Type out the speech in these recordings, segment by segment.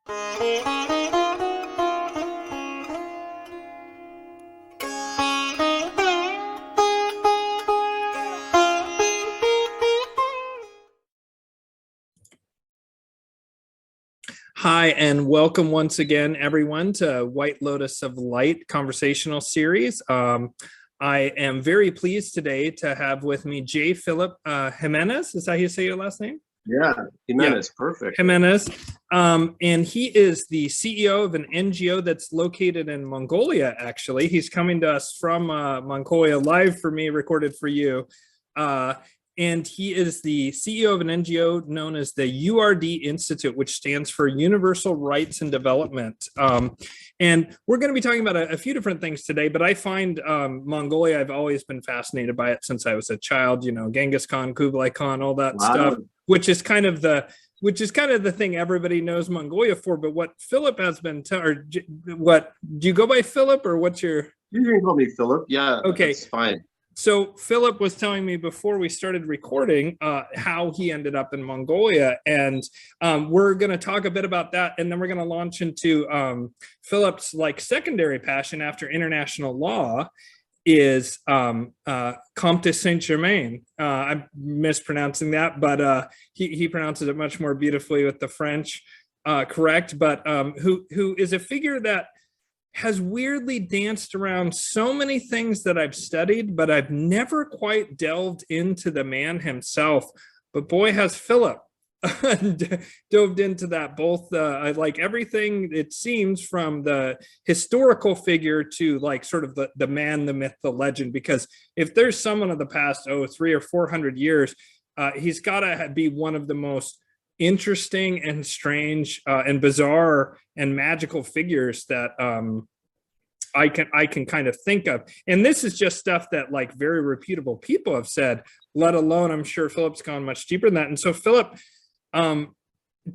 Hi, and welcome once again, everyone, to White Lotus of Light conversational series. I am very pleased today to have with me J. Phillip Jiminez. Is that how you say your last name? Yeah, Jimenez, perfect. Jimenez. And he is the CEO of an NGO that's located in Mongolia, actually. He's coming to us from Mongolia, live for me, recorded for you. And he is the CEO of an NGO known as the URD Institute, which stands for Universal Rights and Development. And we're going to be talking about a few different things today, but I find Mongolia, I've always been fascinated by it since I was a child, you know, Ghenghis Kahn, Kublai Khan, all that stuff, which is kind of the thing everybody knows Mongolia for. But what Philip has been, what do you go by, Philip, or what's your? You can call me Philip. Yeah. Okay. That's fine. So Philip was telling me before we started recording how he ended up in Mongolia, and we're going to talk a bit about that, and then we're going to launch into Philip's secondary passion after international law is Comte St. Germain. I'm mispronouncing that, but he pronounces it much more beautifully with the French, correct? But who is a figure that has weirdly danced around so many things that I've studied, but I've never quite delved into the man himself. But boy, has Philip dove into that, both I like everything, it seems, from the historical figure to sort of the man, the myth, the legend. Because if there's someone of the past 300 or 400 years, he's got to be one of the most interesting and strange and bizarre and magical figures that I can kind of think of. And this is just stuff that very reputable people have said, let alone, I'm sure Philip's gone much deeper than that. And so Philip,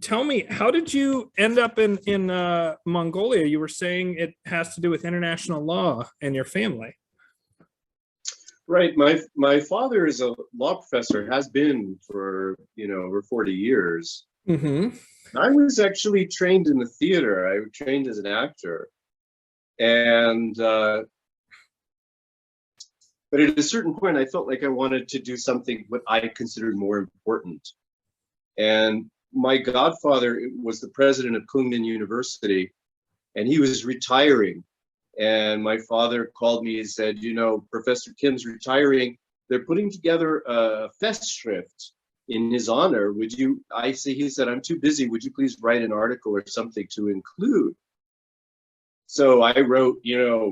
tell me, how did you end up in Mongolia? You were saying it has to do with international law and your family. Right. My father is a law professor, has been for, over 40 years. Mm-hmm. I was actually trained in the theater. I trained as an actor. And, but at a certain point, I felt like I wanted to do something what I considered more important. And my godfather was the president of Kunming University, and he was retiring. And my father called me and said, Professor Kim's retiring. They're putting together a festschrift in his honor. He said, I'm too busy. Would you please write an article or something to include? So I wrote,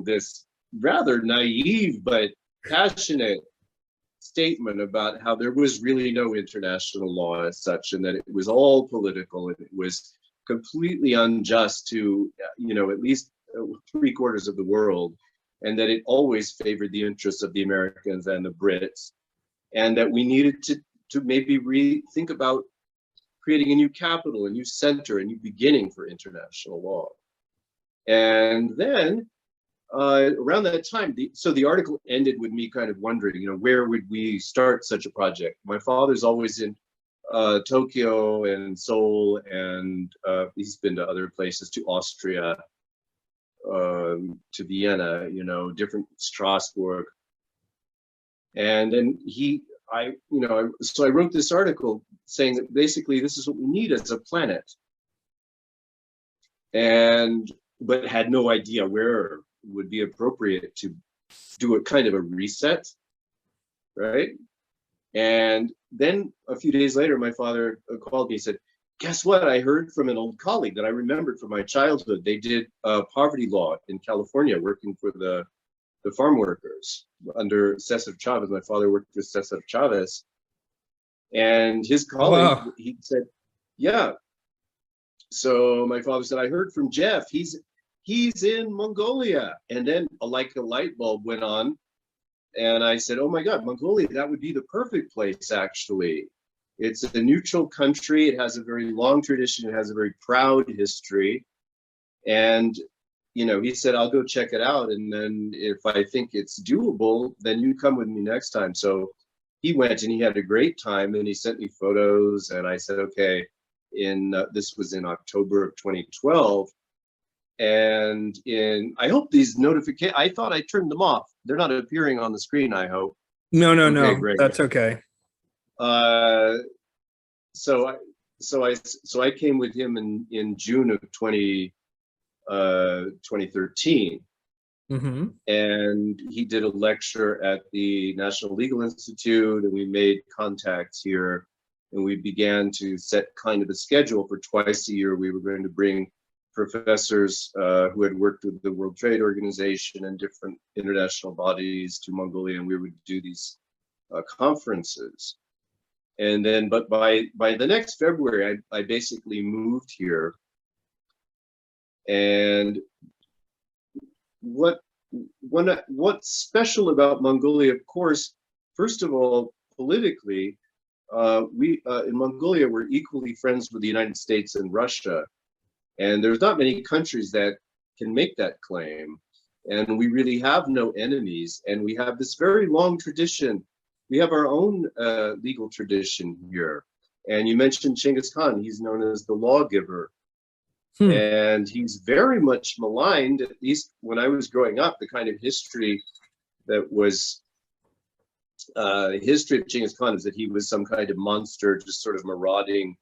this rather naive but passionate statement about how there was really no international law as such, and that it was all political, and it was completely unjust to, at least 3/4 of the world, and that it always favored the interests of the Americans and the Brits, and that we needed to maybe rethink about creating a new capital, a new center, a new beginning for international law. And then around that time, the article ended with me kind of wondering, where would we start such a project? My father's always in Tokyo and Seoul, and he's been to other places, to Austria, to Vienna, different Strasbourg. And then so I wrote this article saying that basically this is what we need as a planet, but had no idea where would be appropriate to do a kind of a reset, right? And then a few days later, my father called me and said, guess what? I heard from an old colleague that I remembered from my childhood. They did poverty law in California, working for the farm workers under Cesar Chavez. My father worked with Cesar Chavez. And his colleague, He said, yeah. So my father said, I heard from Jeff. He's in Mongolia. And then a light bulb went on. And I said, oh my God, Mongolia, that would be the perfect place, actually. It's a neutral country. It has a very long tradition. It has a very proud history. And, he said, I'll go check it out. And then if I think it's doable, then you come with me next time. So he went and he had a great time, and he sent me photos. And I said, okay, this was in October of 2012. And I hope these notifications, I thought I turned them off. They're not appearing on the screen, I hope. No, Okay, no, great. that's okay. So I came with him in June of 2013. Mm-hmm. And he did a lecture at the National Legal Institute, and we made contacts here, and we began to set kind of a schedule for twice a year. We were going to bring professors who had worked with the World Trade Organization and different international bodies to Mongolia, and we would do these conferences. And then, but by the next February, I basically moved here. And what's special about Mongolia, of course, first of all, politically, we in Mongolia, we're equally friends with the United States and Russia. And there's not many countries that can make that claim. And we really have no enemies. And we have this very long tradition. We have our own legal tradition here. And you mentioned Ghenghis Khan. He's known as the lawgiver. And he's very much maligned, at least when I was growing up. The kind of history that was, the history of Ghenghis Khan is that he was some kind of monster, just sort of marauding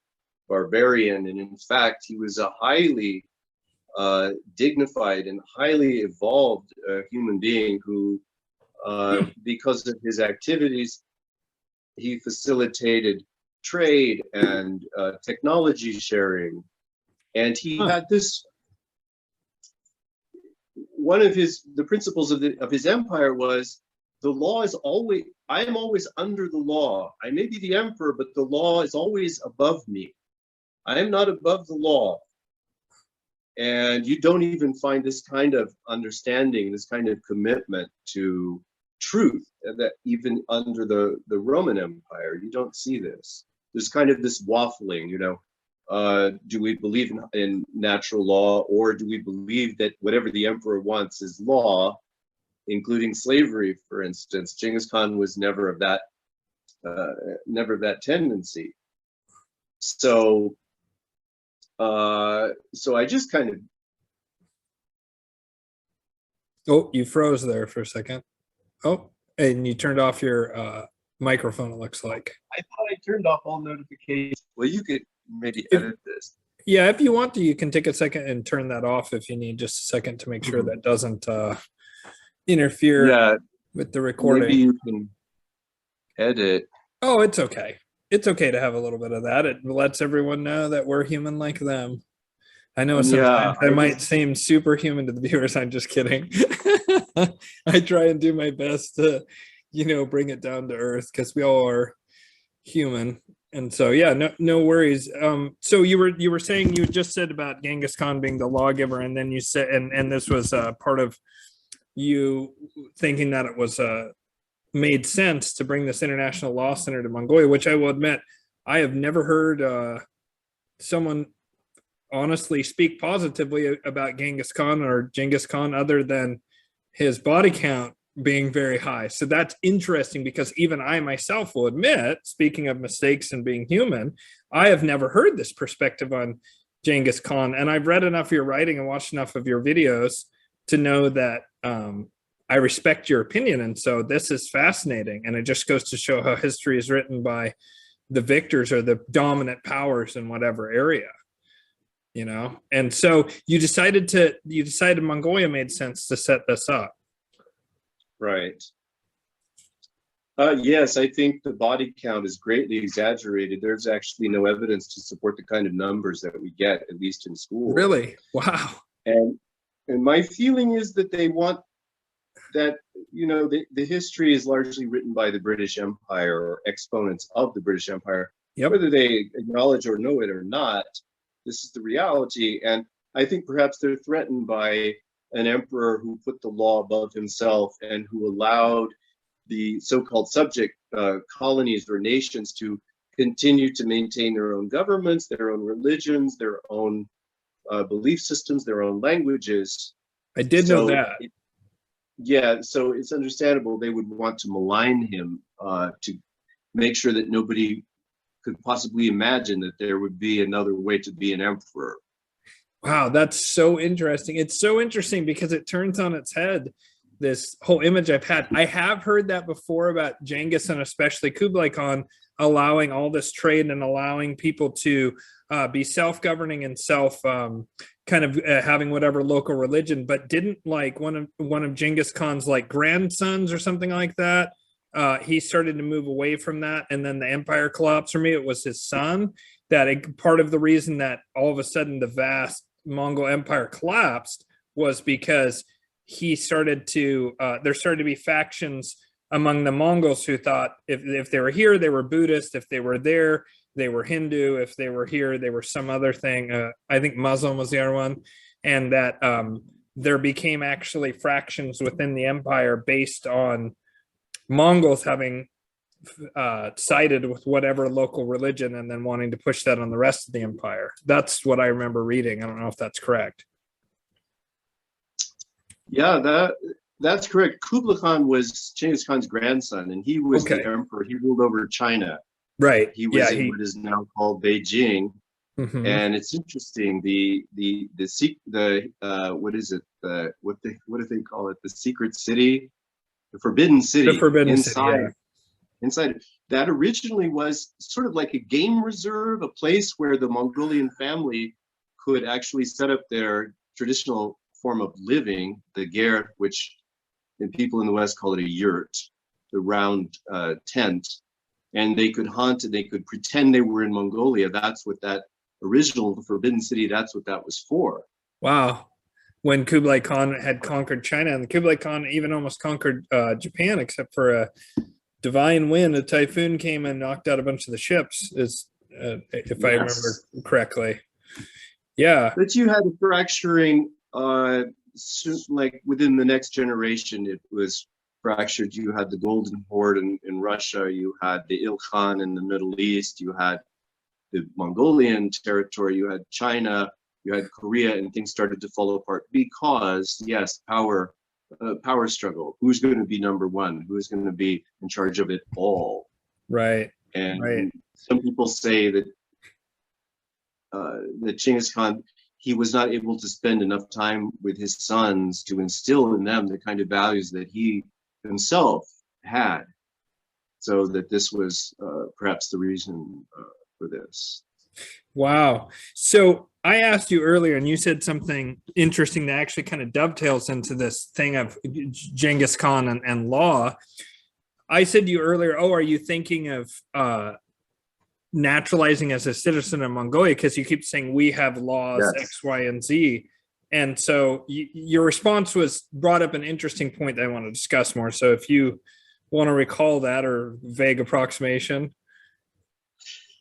barbarian. And in fact, he was a highly dignified and highly evolved human being who, because of his activities, he facilitated trade and technology sharing. And he had this, one of the principles of his empire was, the law is always, I am always under the law. I may be the emperor, but the law is always above me. I am not above the law. And you don't even find this kind of understanding, this kind of commitment to truth, that even under the Roman Empire, you don't see this. There's kind of this waffling, you know. Do we believe in natural law, or do we believe that whatever the emperor wants is law, including slavery, for instance? Ghenghis Khan was never of that tendency. So I just kind of. Oh, you froze there for a second. Oh, and you turned off your microphone, it looks like. I thought I turned off all notifications. Well, you could maybe edit this. Yeah, if you want to, you can take a second and turn that off if you need just a second to make sure that doesn't interfere with the recording. Maybe you can edit. Oh, it's okay. It's okay to have a little bit of that. It lets everyone know that we're human like them. I know sometimes I might seem superhuman to the viewers. I'm just kidding. I try and do my best to, bring it down to earth, because we all are human. And so, yeah, no worries. So you were saying, you just said about Ghenghis Khan being the lawgiver, and then you said, and this was part of you thinking that it was made sense to bring this international law center to Mongolia, which I will admit, I have never heard someone honestly speak positively about Ghenghis Khan or Ghenghis Khan other than his body count being very high. So that's interesting, because even I myself will admit, speaking of mistakes and being human, I have never heard this perspective on Ghenghis Khan. And I've read enough of your writing and watched enough of your videos to know that I respect your opinion. And so this is fascinating. And it just goes to show how history is written by the victors or the dominant powers in whatever area. And so you decided Mongolia made sense to set this up. Right. Yes, I think the body count is greatly exaggerated. There's actually no evidence to support the kind of numbers that we get, at least in school. Really? Wow. And my feeling is that they want that, the history is largely written by the British Empire or exponents of the British Empire. Yep. Whether they acknowledge or know it or not, this is the reality. And I think perhaps they're threatened by an emperor who put the law above himself and who allowed the so-called subject colonies or nations to continue to maintain their own governments, their own religions, their own belief systems, their own languages. I did know that. So it's understandable they would want to malign him to make sure that nobody could possibly imagine that there would be another way to be an emperor. Wow, that's so interesting. It's so interesting because it turns on its head this whole image I've had. I have heard that before about Genghis and especially Kublai Khan allowing all this trade and allowing people to be self-governing and having whatever local religion, but didn't like one of Genghis Khan's like grandsons or something like that. He started to move away from that, and then the empire collapsed. For me, it was his son. Part of the reason that all of a sudden the vast Mongol Empire collapsed was because there started to be factions among the Mongols who thought if they were here, they were Buddhist. If they were there, they were Hindu. If they were here, they were some other thing. I think Muslim was the other one. And that there became actually fractions within the empire based on Mongols having sided with whatever local religion and then wanting to push that on the rest of the empire. That's what I remember reading. I don't know if that's correct. Yeah, that's correct. Kublai Khan was Genghis Khan's grandson, and he was the emperor. He ruled over China. Right. He was in what is now called Beijing. Mm-hmm. And it's interesting. What is it? What do they call it? The secret city, the forbidden city. The forbidden city. Yeah. Inside that originally was sort of like a game reserve, a place where the Mongolian family could actually set up their traditional form of living, the ger, which people in the West call it a yurt, the round tent, and they could hunt and they could pretend they were in Mongolia. That's what that original forbidden city, that's what that was for. Wow. When Kublai Khan had conquered China, and Kublai Khan even almost conquered Japan, except for a divine wind, a typhoon came and knocked out a bunch of the ships, if I remember correctly. Yeah. But you had a fracturing, like within the next generation, it was fractured. You had the Golden Horde in Russia, you had the Ilkhan in the Middle East, you had the Mongolian territory, you had China, you had Korea, and things started to fall apart because, yes, power struggle. Who's going to be number one? Who's going to be in charge of it all? Right. And some people say that that Genghis Khan, he was not able to spend enough time with his sons to instill in them the kind of values that he himself had. So that this was perhaps the reason for this. Wow. So I asked you earlier, and you said something interesting that actually kind of dovetails into this thing of Genghis Khan and law. I said to you earlier, are you thinking of naturalizing as a citizen of Mongolia? Because you keep saying we have laws, yes, X, Y, and Z. And so your response brought up an interesting point that I want to discuss more. So if you want to recall that or vague approximation.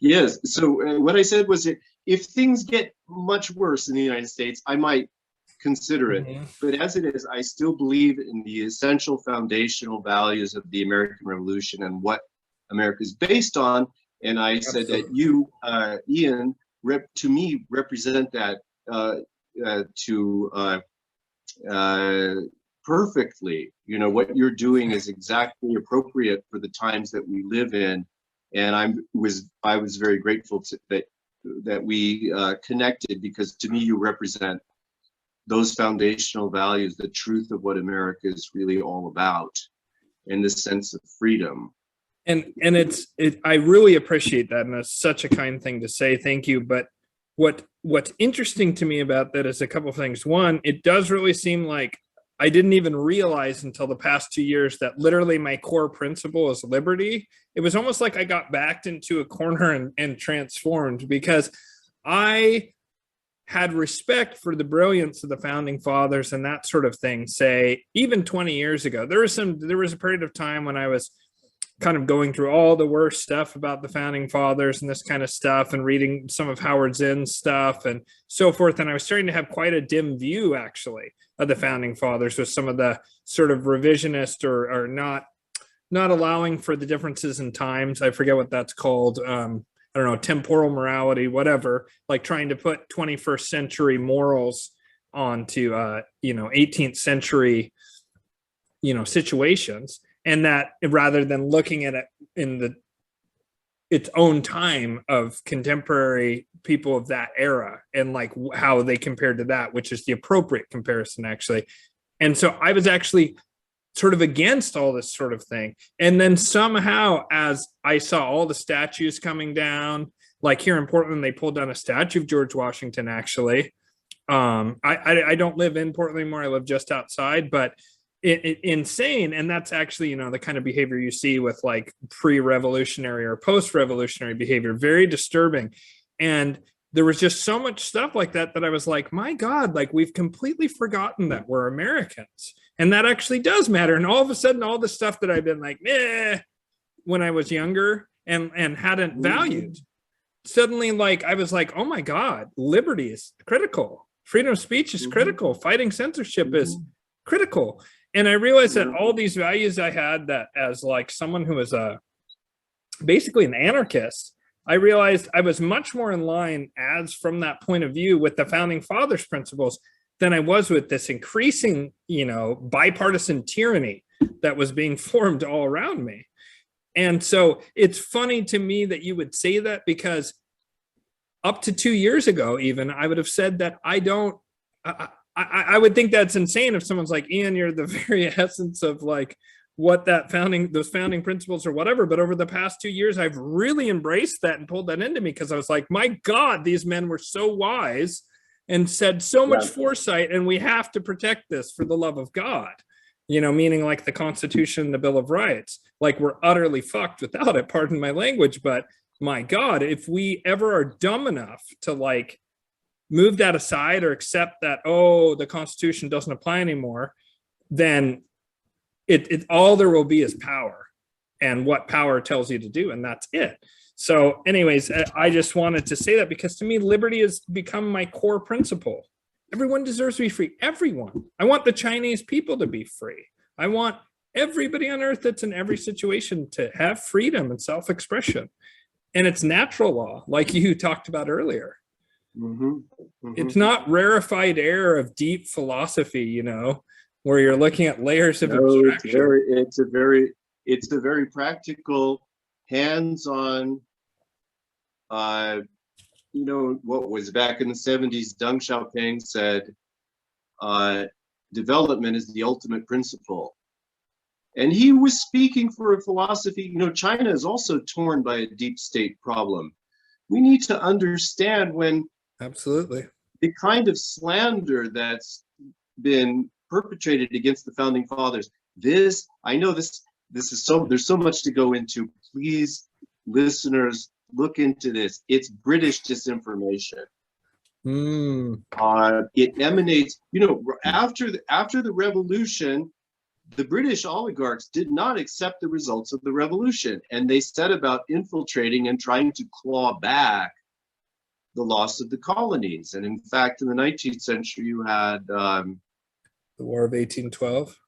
Yes. So what I said was that if things get much worse in the United States, I might consider it. Mm-hmm. But as it is, I still believe in the essential foundational values of the American Revolution and what America is based on. And I said that you, Ian, to me, represent that perfectly. You know, what you're doing is exactly appropriate for the times that we live in. And I was very grateful that we connected, because to me you represent those foundational values, the truth of what America is really all about, and this sense of freedom. And I really appreciate that, and it's such a kind thing to say. Thank you. But what's interesting to me about that is a couple of things. One, it does really seem like I didn't even realize until the past 2 years that literally my core principle is liberty. It was almost like I got backed into a corner and transformed, because I had respect for the brilliance of the founding fathers and that sort of thing. Say, even 20 years ago, there was a period of time when I was kind of going through all the worst stuff about the founding fathers and this kind of stuff, and reading some of Howard Zinn's stuff and so forth. And I was starting to have quite a dim view, actually, of the founding fathers, with some of the sort of revisionist or not allowing for the differences in times. I forget what that's called. I don't know, temporal morality, whatever, like trying to put 21st century morals onto, 18th century, situations. And that rather than looking at it in the its own time of contemporary people of that era, and like how they compared to that, which is the appropriate comparison actually. And so I was actually sort of against all this sort of thing. And then somehow, as I saw all the statues coming down, like here in Portland, they pulled down a statue of George Washington, actually. I don't live in Portland anymore. I live just outside, but insane. And that's actually, the kind of behavior you see with like pre-revolutionary or post-revolutionary behavior, very disturbing. And there was just so much stuff like that I was like, my God, like we've completely forgotten that we're Americans. And that actually does matter. And all of a sudden, all the stuff that I've been like, when I was younger and hadn't valued, suddenly like I was like, oh my God, liberty is critical. Freedom of speech is critical. Fighting censorship is critical. And I realized that all these values I had, that as like someone who was basically an anarchist, I realized I was much more in line as from that point of view with the founding fathers' principles than I was with this increasing, bipartisan tyranny that was being formed all around me. And so it's funny to me that you would say that, because up to 2 years ago, even, I would have said that I would think that's insane if someone's like, Ian, you're the very essence of like what those founding principles or whatever. But over the past 2 years, I've really embraced that and pulled that into me, because I was like, my God, these men were so wise and said so much foresight, and we have to protect this for the love of God, meaning like the Constitution, the Bill of Rights, like we're utterly fucked without it, pardon my language. But my God, if we ever are dumb enough to like move that aside or accept that, the Constitution doesn't apply anymore, then it all there will be is power, and what power tells you to do, and that's it. So anyways, I just wanted to say that, because to me, liberty has become my core principle. Everyone deserves to be free. Everyone. I want the Chinese people to be free. I want everybody on earth that's in every situation to have freedom and self-expression. And it's natural law, like you talked about earlier. It's not rarefied air of deep philosophy, where you're looking at layers of abstraction. It's a very practical, hands-on, what was back in the 70s, Deng Xiaoping said, development is the ultimate principle. And he was speaking for a philosophy. China is also torn by a deep state problem. We need to understand when absolutely the kind of slander that's been perpetrated against the founding fathers. I know this is there's so much to go into. Please, listeners, look into this. It's British disinformation. It emanates, after the revolution, the British oligarchs did not accept the results of the revolution, and they set about infiltrating and trying to claw back the loss of the colonies. And in fact, in the 19th century, you had the War of 1812.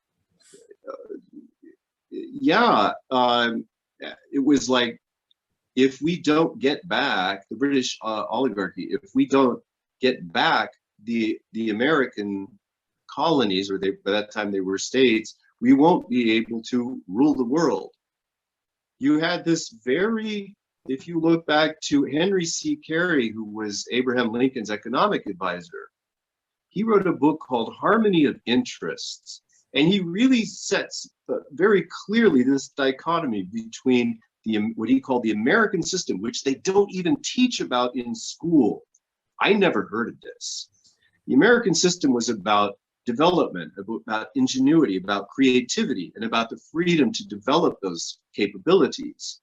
It was like, if we don't get back the British oligarchy, if we don't get back the American colonies, or by that time they were states, we won't be able to rule the world. You had this if you look back to Henry C. Carey, who was Abraham Lincoln's economic advisor, he wrote a book called Harmony of Interests. And he really sets very clearly this dichotomy between what he called the American system, which they don't even teach about in school. I never heard of this. The American system was about development, about ingenuity, about creativity, and about the freedom to develop those capabilities.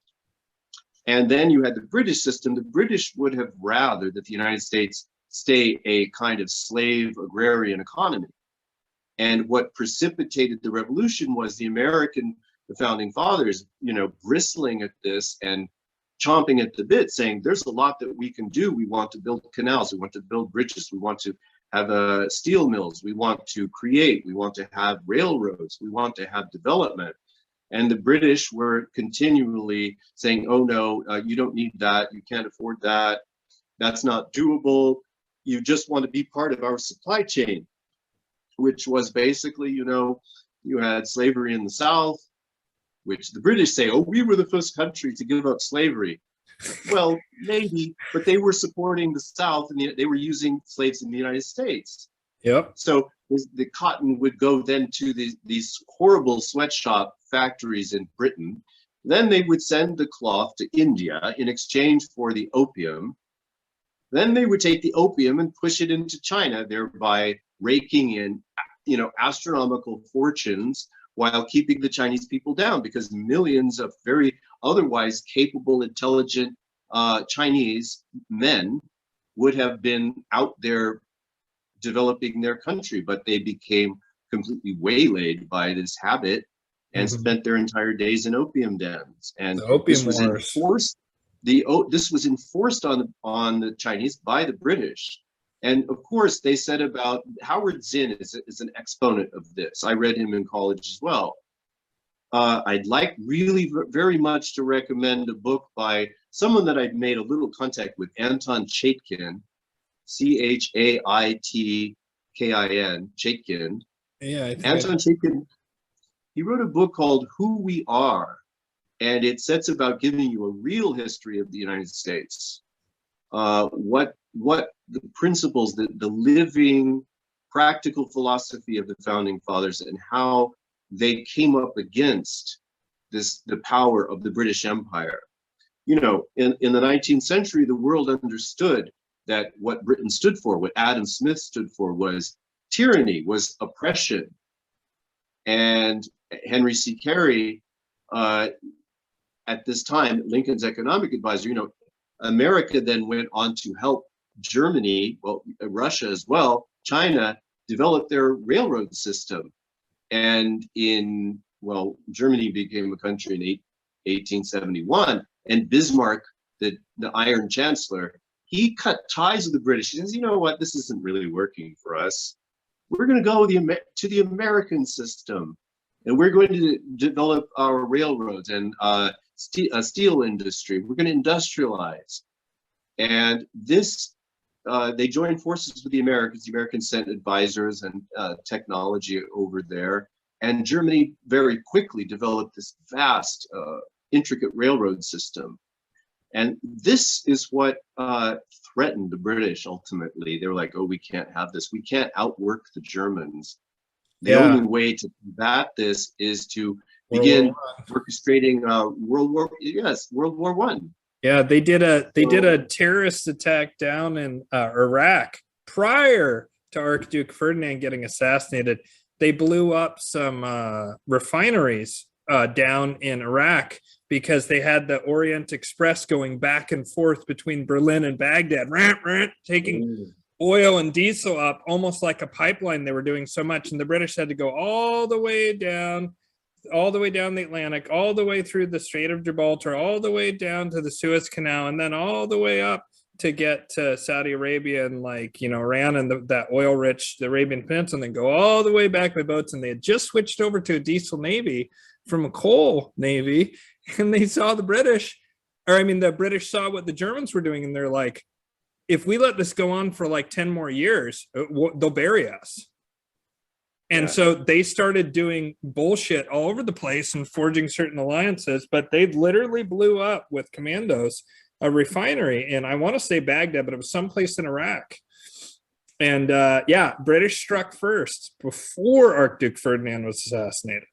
And then you had the British system. The British would have rather that the United States stay a kind of slave agrarian economy. And what precipitated the revolution was the founding fathers, bristling at this and chomping at the bit, saying there's a lot that we can do. We want to build canals. We want to build bridges. We want to have steel mills. We want to create. We want to have railroads. We want to have development. And the British were continually saying, oh, no, you don't need that. You can't afford that. That's not doable. You just want to be part of our supply chain, which was basically, you had slavery in the South, which the British say, oh, we were the first country to give up slavery. Well, maybe, but they were supporting the South, and they were using slaves in the United States. Yep. So the cotton would go then to these horrible sweatshop factories in Britain. Then they would send the cloth to India in exchange for the opium. Then they would take the opium and push it into China, thereby raking in, astronomical fortunes while keeping the Chinese people down, because millions of very otherwise capable, intelligent Chinese men would have been out there developing their country, but they became completely waylaid by this habit and spent their entire days in opium dens. And The opium this was wars. enforced. This was enforced on the Chinese by the British. And of course, they said about Howard Zinn is an exponent of this. I read him in college as well. I'd like really very much to recommend a book by someone that I've made a little contact with, Anton Chaikin, Chaitkin, Chaikin. Yeah, I think Anton Chaikin, he wrote a book called Who We Are, and it sets about giving you a real history of the United States. What the principles, the living practical philosophy of the founding fathers, and how they came up against the power of the British Empire. In the 19th century, the world understood that what Britain stood for, what Adam Smith stood for, was tyranny, was oppression. And Henry C. Carey, at this time, Lincoln's economic advisor, America then went on to help Germany, well, Russia as well, China, develop their railroad system. And Germany became a country in 1871, and Bismarck, the Iron Chancellor, he cut ties with the British. He says, you know what, this isn't really working for us. We're going to go to the American system, and we're going to develop our railroads and steel industry. We're going to industrialize. And this, they joined forces with the Americans. The Americans sent advisors and technology over there. And Germany very quickly developed this vast, intricate railroad system. And this is what threatened the British ultimately. They were like, oh, we can't have this. We can't outwork the Germans. The only way to combat this is to begin orchestrating World War I. Yeah, they did a terrorist attack down in Iraq prior to Archduke Ferdinand getting assassinated. They blew up some refineries down in Iraq because they had the Orient Express going back and forth between Berlin and Baghdad, taking oil and diesel up almost like a pipeline. They were doing so much, and the British had to go all the way down the Atlantic, all the way through the Strait of Gibraltar, all the way down to the Suez Canal, and then all the way up to get to Saudi Arabia and Iran and that oil-rich Arabian Peninsula, and then go all the way back by boats. And they had just switched over to a diesel navy from a coal navy, and they saw the British saw what the Germans were doing, and they're like, if we let this go on for like 10 more years, they'll bury us. And so they started doing bullshit all over the place and forging certain alliances, but they literally blew up with commandos a refinery in, I want to say Baghdad, but it was someplace in Iraq. And British struck first before Archduke Ferdinand was assassinated.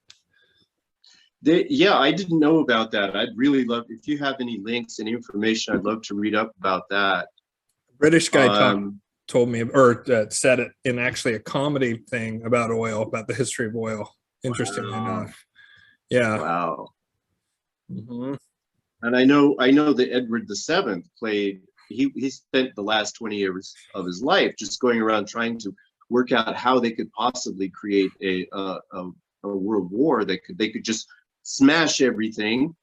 I didn't know about that. I'd really love, if you have any links and information, I'd love to read up about that. British guy told me, or said it in actually a comedy thing about oil, about the history of oil, interestingly enough. Yeah. Wow. Mm-hmm. And I know that Edward VII he spent the last 20 years of his life just going around trying to work out how they could possibly create a world war. They could just smash everything.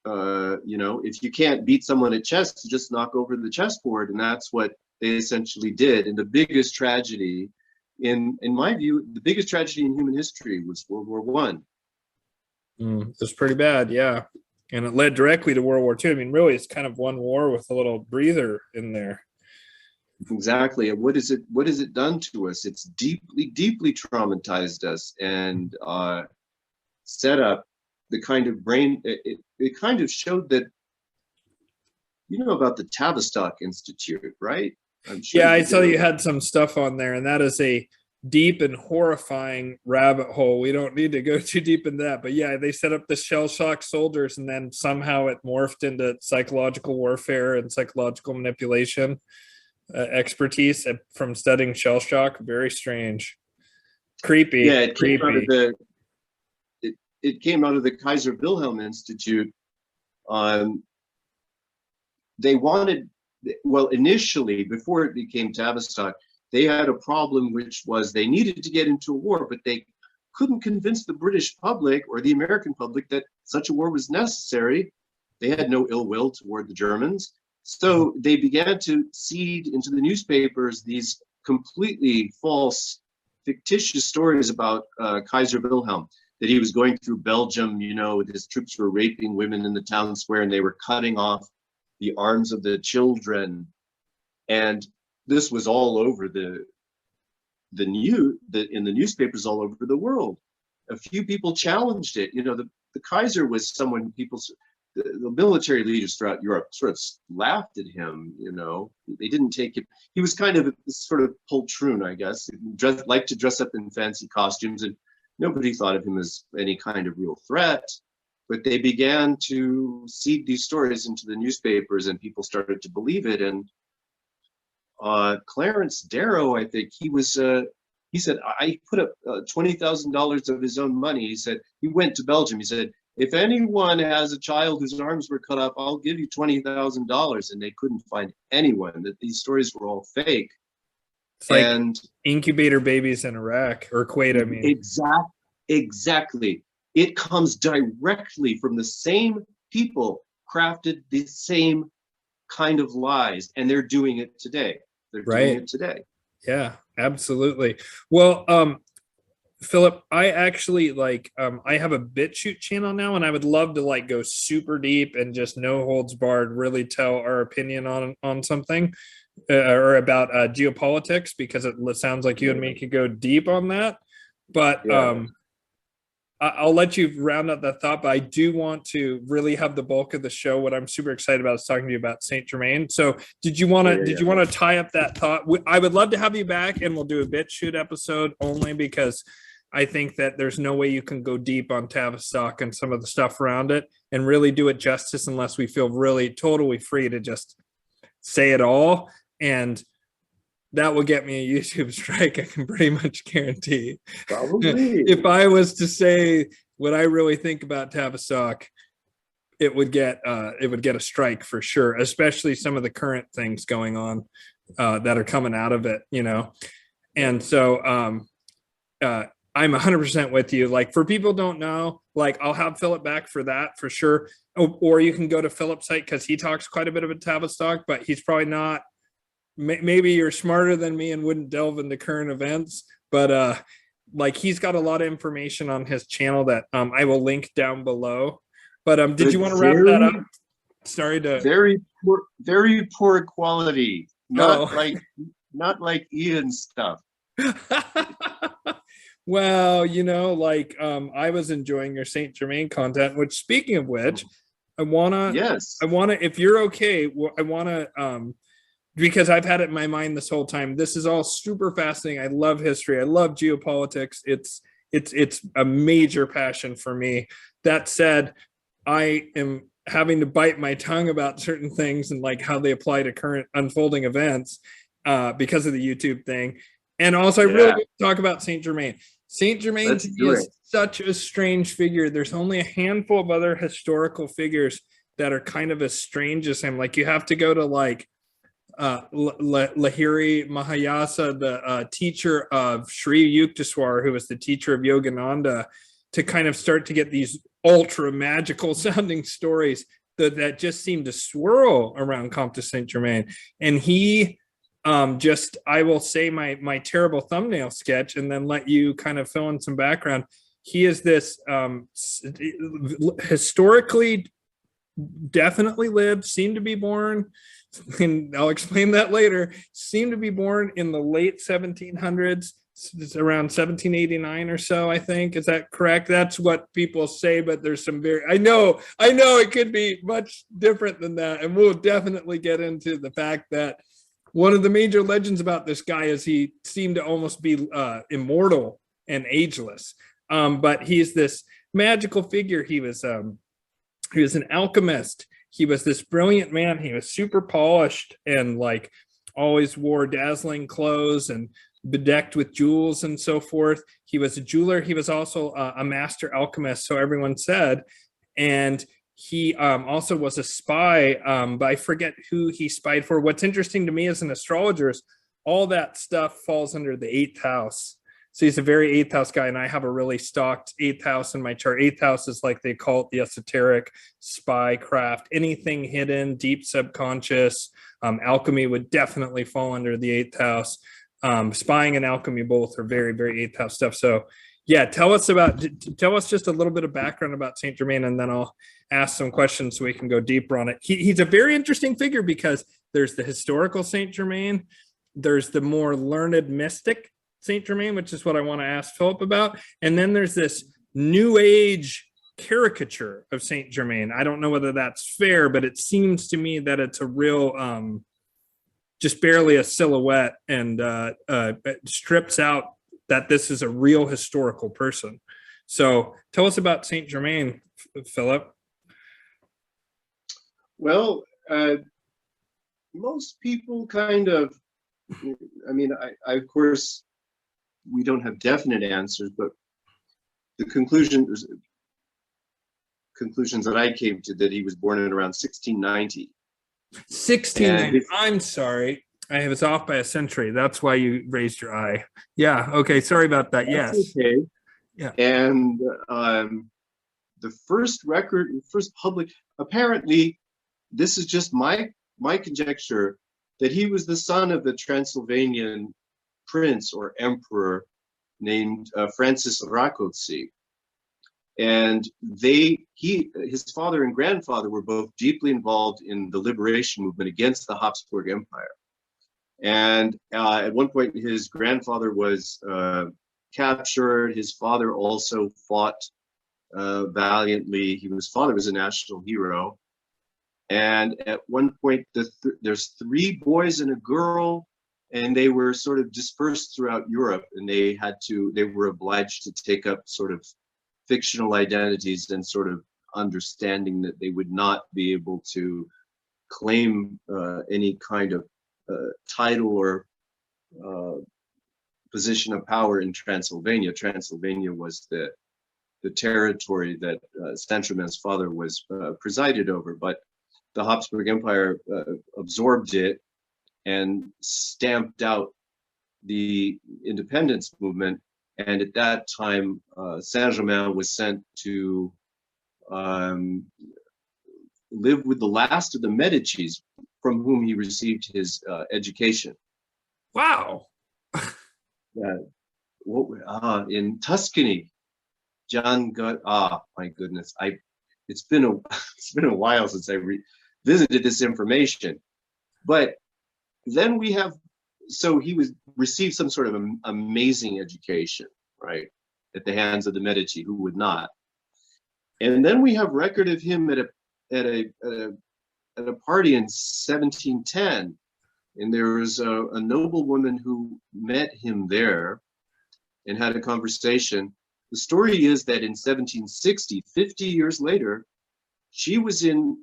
If you can't beat someone at chess, just knock over the chessboard, and that's what they essentially did. And the biggest tragedy, in my view, the biggest tragedy in human history was World War I. It was pretty bad, yeah. And it led directly to World War II. I mean, really, it's kind of one war with a little breather in there. Exactly. And what is it done to us? It's deeply traumatized us and set up the kind of brain. It kind of showed that you know about the Tavistock Institute, right? I'm sure Yeah, I you saw do. you had some stuff on there, and that is a deep and horrifying rabbit hole. We don't need to go too deep in that, but yeah, they set up the shell shock soldiers, and then somehow it morphed into psychological warfare and psychological manipulation expertise from studying shell shock. Very strange, creepy, Yeah, it came out of creepy. it came out of the Kaiser Wilhelm Institute. Um, they wanted, well, initially, before it became Tavistock, they had a problem, which was they needed to get into a war, but they couldn't convince the British public or the American public that such a war was necessary. They had no ill will toward the Germans. So they began to seed into the newspapers these completely false, fictitious stories about Kaiser Wilhelm, that he was going through Belgium, you know, his troops were raping women in the town square and they were cutting off the arms of the children. And this was all over in the newspapers all over the world. A few people challenged it. You know, the Kaiser was someone the military leaders throughout Europe sort of laughed at him. You know, they didn't take him. He was kind of a sort of poltroon, I guess. Liked to dress up in fancy costumes, and nobody thought of him as any kind of real threat. But they began to seed these stories into the newspapers, and people started to believe it. And Clarence Darrow, I think he said, I put up $20,000 of his own money. He said, he went to Belgium. He said, if anyone has a child whose arms were cut off, I'll give you $20,000. And they couldn't find anyone, that these stories were all fake. It's like incubator babies in Iraq or Kuwait, I mean. Exactly. It comes directly from the same people, crafted the same kind of lies, and they're doing it today. They're doing it today. Yeah, absolutely. Well, Philip, I actually I have a BitChute channel now, and I would love to go super deep and just no holds barred, really tell our opinion on something or about geopolitics, because it sounds like you and me could go deep on that. But I'll let you round out that thought, but I do want to really have the bulk of the show. What I'm super excited about is talking to you about Saint Germain. So did you want to tie up that thought? I would love to have you back, and we'll do a BitChute episode only because I think that there's no way you can go deep on Tavistock and some of the stuff around it and really do it justice unless we feel really totally free to just say it all. And that will get me a YouTube strike, I can pretty much guarantee. Probably. If I was to say what I really think about Tavistock, it would get a strike for sure, especially some of the current things going on that are coming out of it, you know. And so I'm 100% with you. Like, for people who don't know, I'll have Philip back for that for sure. Or you can go to Philip's site because he talks quite a bit about Tavistock, but he's probably not. Maybe you're smarter than me and wouldn't delve into current events, but he's got a lot of information on his channel that I will link down below. But did you want to wrap that up? Sorry to very poor quality. Not like Ian's stuff. Well, you know, I was enjoying your Saint Germain content, which, speaking of which, I wanna, if you're okay, I wanna because I've had it in my mind this whole time. This is all super fascinating. I love history. I love geopolitics. It's a major passion for me. That said, I am having to bite my tongue about certain things and how they apply to current unfolding events because of the YouTube thing. And also, I really want to talk about Saint Germain. Saint Germain to me is such a strange figure. There's only a handful of other historical figures that are kind of as strange as him. You have to go to Lahiri Mahayasa, the teacher of Sri Yukteswar, who was the teacher of Yogananda, to kind of start to get these ultra magical sounding stories that just seem to swirl around Comte St. Germain. And he I will say my terrible thumbnail sketch and then let you kind of fill in some background. He is this historically definitely lived, seemed to be born, and I'll explain that later, seemed to be born in the late 1700s, It's around 1789 or so, I think. Is that correct? That's what people say, but there's some I know it could be much different than that. And we'll definitely get into the fact that one of the major legends about this guy is he seemed to almost be immortal and ageless. But he's this magical figure. He was an alchemist. He was this brilliant man. He was super polished and like always wore dazzling clothes and bedecked with jewels and so forth. He was a jeweler. He was also a master alchemist, so everyone said. And he also was a spy, but I forget who he spied for. What's interesting to me as an astrologer is all that stuff falls under the 8th house. So he's a very 8th house guy, and I have a really stocked 8th house in my chart. 8th house is like they call it the esoteric, spy craft, anything hidden, deep subconscious. Alchemy would definitely fall under the 8th house. Spying and alchemy both are very, very 8th house stuff. So yeah, tell us just a little bit of background about Saint Germain, and then I'll ask some questions so we can go deeper on it. He's a very interesting figure because there's the historical Saint Germain, there's the more learned mystic Saint Germain, which is what I want to ask Philip about, and then there's this new age caricature of Saint Germain. I don't know whether that's fair, but it seems to me that it's a real just barely a silhouette, and strips out that this is a real historical person. So tell us about Saint Germain, Philip. Well, most people kind of, I mean, I of course, we don't have definite answers, but the conclusions that I came to, that he was born in around 1690. 1690. I'm sorry. I was off by a century. That's why you raised your eye. Yeah. Okay. Sorry about that. Yes. Okay. Yeah. And the first public, apparently, this is just my conjecture, that he was the son of the Transylvanian prince or emperor named Francis Rákóczi. And his father and grandfather were both deeply involved in the liberation movement against the Habsburg Empire. And at one point, his grandfather was captured. His father also fought valiantly. His father was a national hero. And at one point, there's 3 boys and a girl, and they were sort of dispersed throughout Europe, and they were obliged to take up sort of fictional identities, and sort of understanding that they would not be able to claim any kind of title or position of power in Transylvania. Transylvania was the territory that Saint-Germain's father was presided over, but the Habsburg Empire absorbed it and stamped out the independence movement. And at that time, Saint-Germain was sent to live with the last of the Medicis, from whom he received his education. Wow. In Tuscany, my goodness, it's been a while since I visited this information. But then he received some sort of amazing education, right, at the hands of the Medici, who would not. And then we have record of him at a party in 1710, and there was a noblewoman who met him there and had a conversation. The story is that in 1760, 50 years later, she was in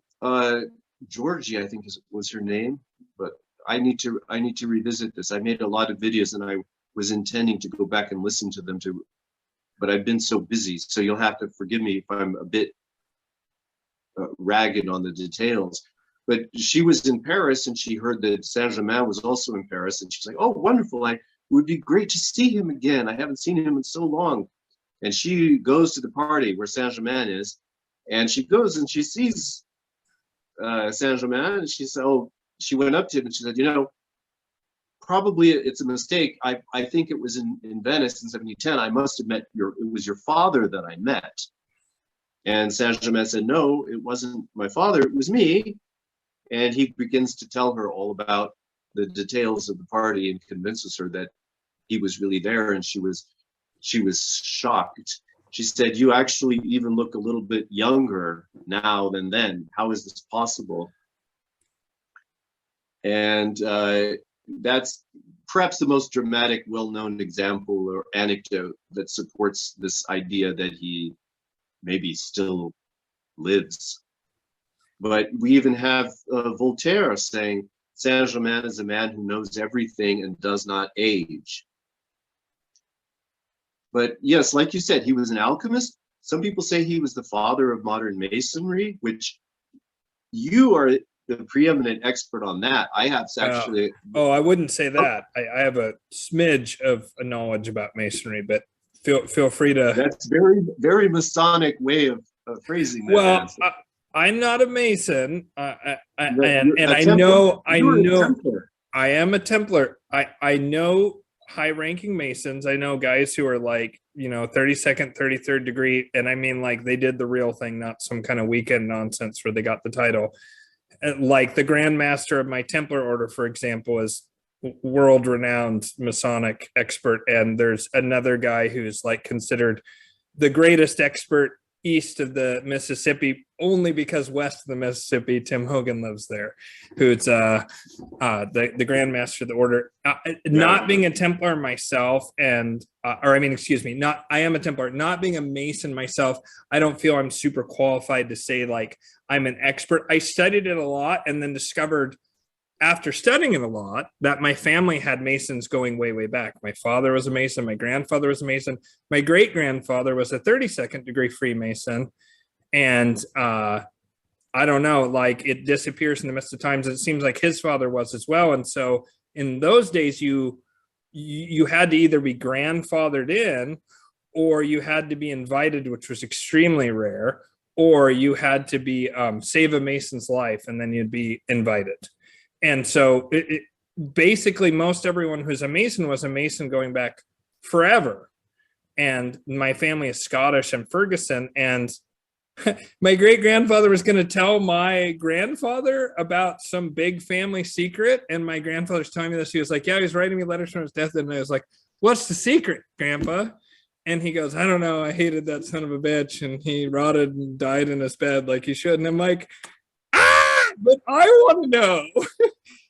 Georgia, I think was her name, but I need to revisit this. I made a lot of videos, and I was intending to go back and listen to them too, but I've been so busy, so you'll have to forgive me if I'm a bit ragged on the details. But she was in Paris, and she heard that Saint-Germain was also in Paris, and she's like, "Oh, wonderful! It would be great to see him again. I haven't seen him in so long." And she goes to the party where Saint-Germain is, and she goes and she sees Saint-Germain, and she said, she went up to him and she said, "Probably it's a mistake. I think it was in Venice in 1710. I must have met it was your father that I met." And Saint-Germain said, "No, it wasn't my father, it was me." And he begins to tell her all about the details of the party and convinces her that he was really there, and she was shocked. She said, "You actually even look a little bit younger now than then. How is this possible?" And that's perhaps the most dramatic, well-known example or anecdote that supports this idea that he maybe still lives. But we even have Voltaire saying, "Saint-Germain is a man who knows everything and does not age." But yes, like you said, he was an alchemist. Some people say he was the father of modern masonry, which you are the preeminent expert on that. I have actually. Oh, I wouldn't say that. I have a smidge of knowledge about masonry, but feel free to. That's very, very Masonic way of phrasing that. Well, I'm not a Mason, and I know I am a Templar. I know high-ranking Masons. I know guys who are like, 32nd, 33rd degree, and I mean like they did the real thing, not some kind of weekend nonsense where they got the title. Like the Grand Master of my Templar order, for example, is world-renowned Masonic expert, and there's another guy who's like considered the greatest expert east of the Mississippi, only because west of the Mississippi, Tim Hogan lives there, who's the Grand Master of the order. Not being a Templar myself, I am a Templar. Not being a Mason myself, I don't feel I'm super qualified to say like I'm an expert. I studied it a lot and then discovered after studying it a lot that my family had Masons going way, way back. My father was a Mason. My grandfather was a Mason. My great-grandfather was a 32nd degree Freemason. And I don't know, like it disappears in the midst of times. It seems like his father was as well. And so in those days, you had to either be grandfathered in, or you had to be invited, which was extremely rare, or you had to be save a Mason's life, and then you'd be invited. And so basically most everyone who's a Mason was a Mason going back forever. And my family is Scottish and Ferguson. And my great-grandfather was going to tell my grandfather about some big family secret. And my grandfather's telling me this. He was like, yeah, he was writing me letters from his deathbed. And I was like, what's the secret, Grandpa? And he goes, I don't know. I hated that son of a bitch. And he rotted and died in his bed like he should. And I'm like, but I want to know.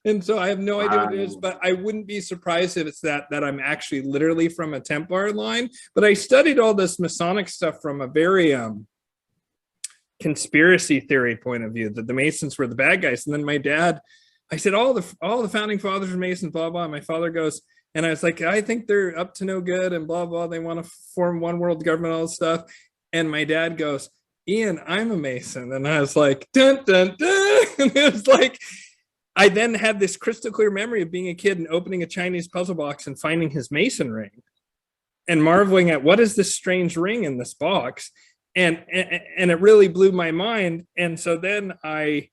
And so I have no idea what it is, but I wouldn't be surprised if it's that I'm actually literally from a Templar line. But I studied all this Masonic stuff from a very conspiracy theory point of view, that the Masons were the bad guys. And then my dad, I said, all the founding fathers were Masons, blah, blah. And my father goes, and I was like, I think they're up to no good and blah, blah. They want to form one world government, all this stuff. And my dad goes, Ian, I'm a Mason. And I was like, dun, dun, dun. And it was like, I then had this crystal clear memory of being a kid and opening a Chinese puzzle box and finding his Mason ring and marveling at what is this strange ring in this box. And it really blew my mind. And so then I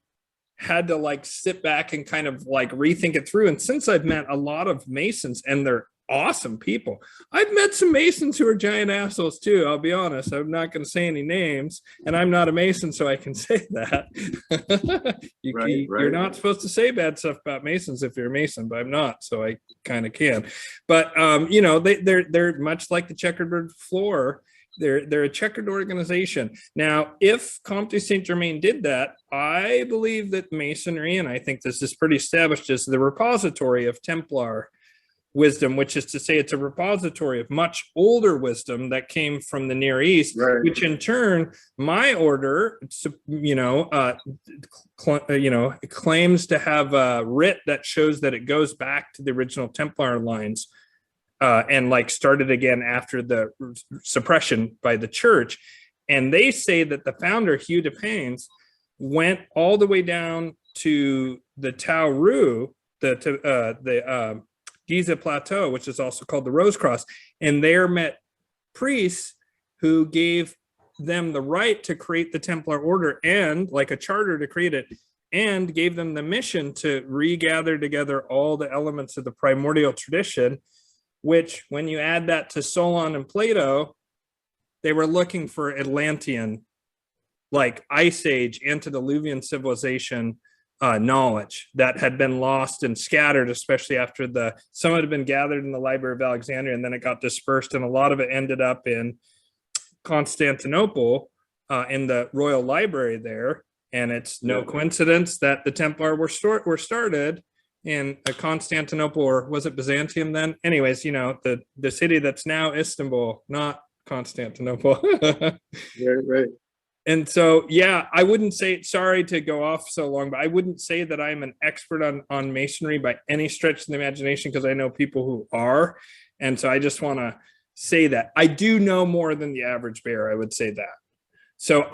had to like sit back and kind of like rethink it through. And since I've met a lot of Masons, and they're awesome people, I've met some Masons who are giant assholes too. I'll be honest. I'm not going to say any names, and I'm not a Mason, so I can say that. You're not supposed to say bad stuff about Masons if you're a Mason, but I'm not, so I kind of can. But they're much like the checkerboard floor. They're a checkered organization. Now, if Comte St. Germain did that, I believe that Masonry, and I think this is pretty established, is the repository of Templar wisdom, which is to say it's a repository of much older wisdom that came from the Near East, which in turn, my order, claims to have a writ that shows that it goes back to the original Templar lines and like started again after the suppression by the church. And they say that the founder, Hugh de Paynes, went all the way down to the Tau Ru, the Giza Plateau, which is also called the Rose Cross, and there met priests who gave them the right to create the Templar order and like a charter to create it, and gave them the mission to regather together all the elements of the primordial tradition, which when you add that to Solon and Plato, they were looking for Atlantean, like Ice Age, antediluvian civilization knowledge that had been lost and scattered, especially after some had been gathered in the Library of Alexandria, and then it got dispersed, and a lot of it ended up in Constantinople, in the royal library there. And it's no coincidence that the Templar were started in Constantinople, or was it Byzantium then? Anyways, the city that's now Istanbul, not Constantinople. Right. And so, yeah, I wouldn't say, sorry to go off so long, but I wouldn't say that I'm an expert on Masonry by any stretch of the imagination, because I know people who are. And so I just want to say that I do know more than the average bear. I would say that. So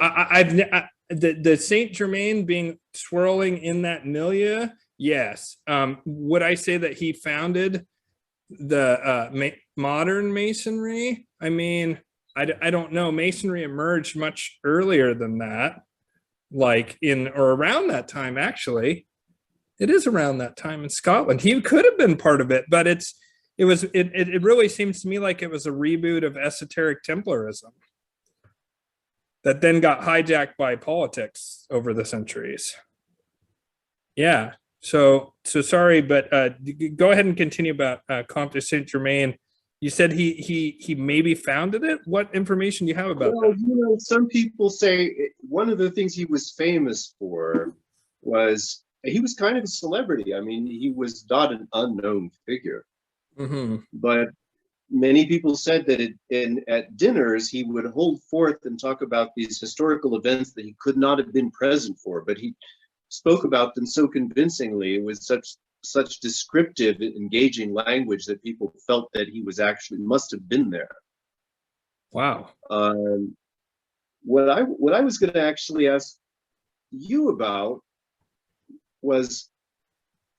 the Saint Germain being swirling in that milieu, yes. Would I say that he founded the modern Masonry? I mean, I don't know. Masonry emerged much earlier than that, like or around that time, actually. It is around that time in Scotland. He could have been part of it, but it really seems to me like it was a reboot of esoteric Templarism that then got hijacked by politics over the centuries. Yeah. So sorry, but go ahead and continue about Comte St. Germain. You said he maybe founded it. What information do you have about that? Some people say one of the things he was famous for was he was kind of a celebrity. I mean, he was not an unknown figure, but many people said that at dinners he would hold forth and talk about these historical events that he could not have been present for, but he spoke about them so convincingly with such descriptive, engaging language that people felt that he was actually must have been there. Wow. What I was going to actually ask you about was,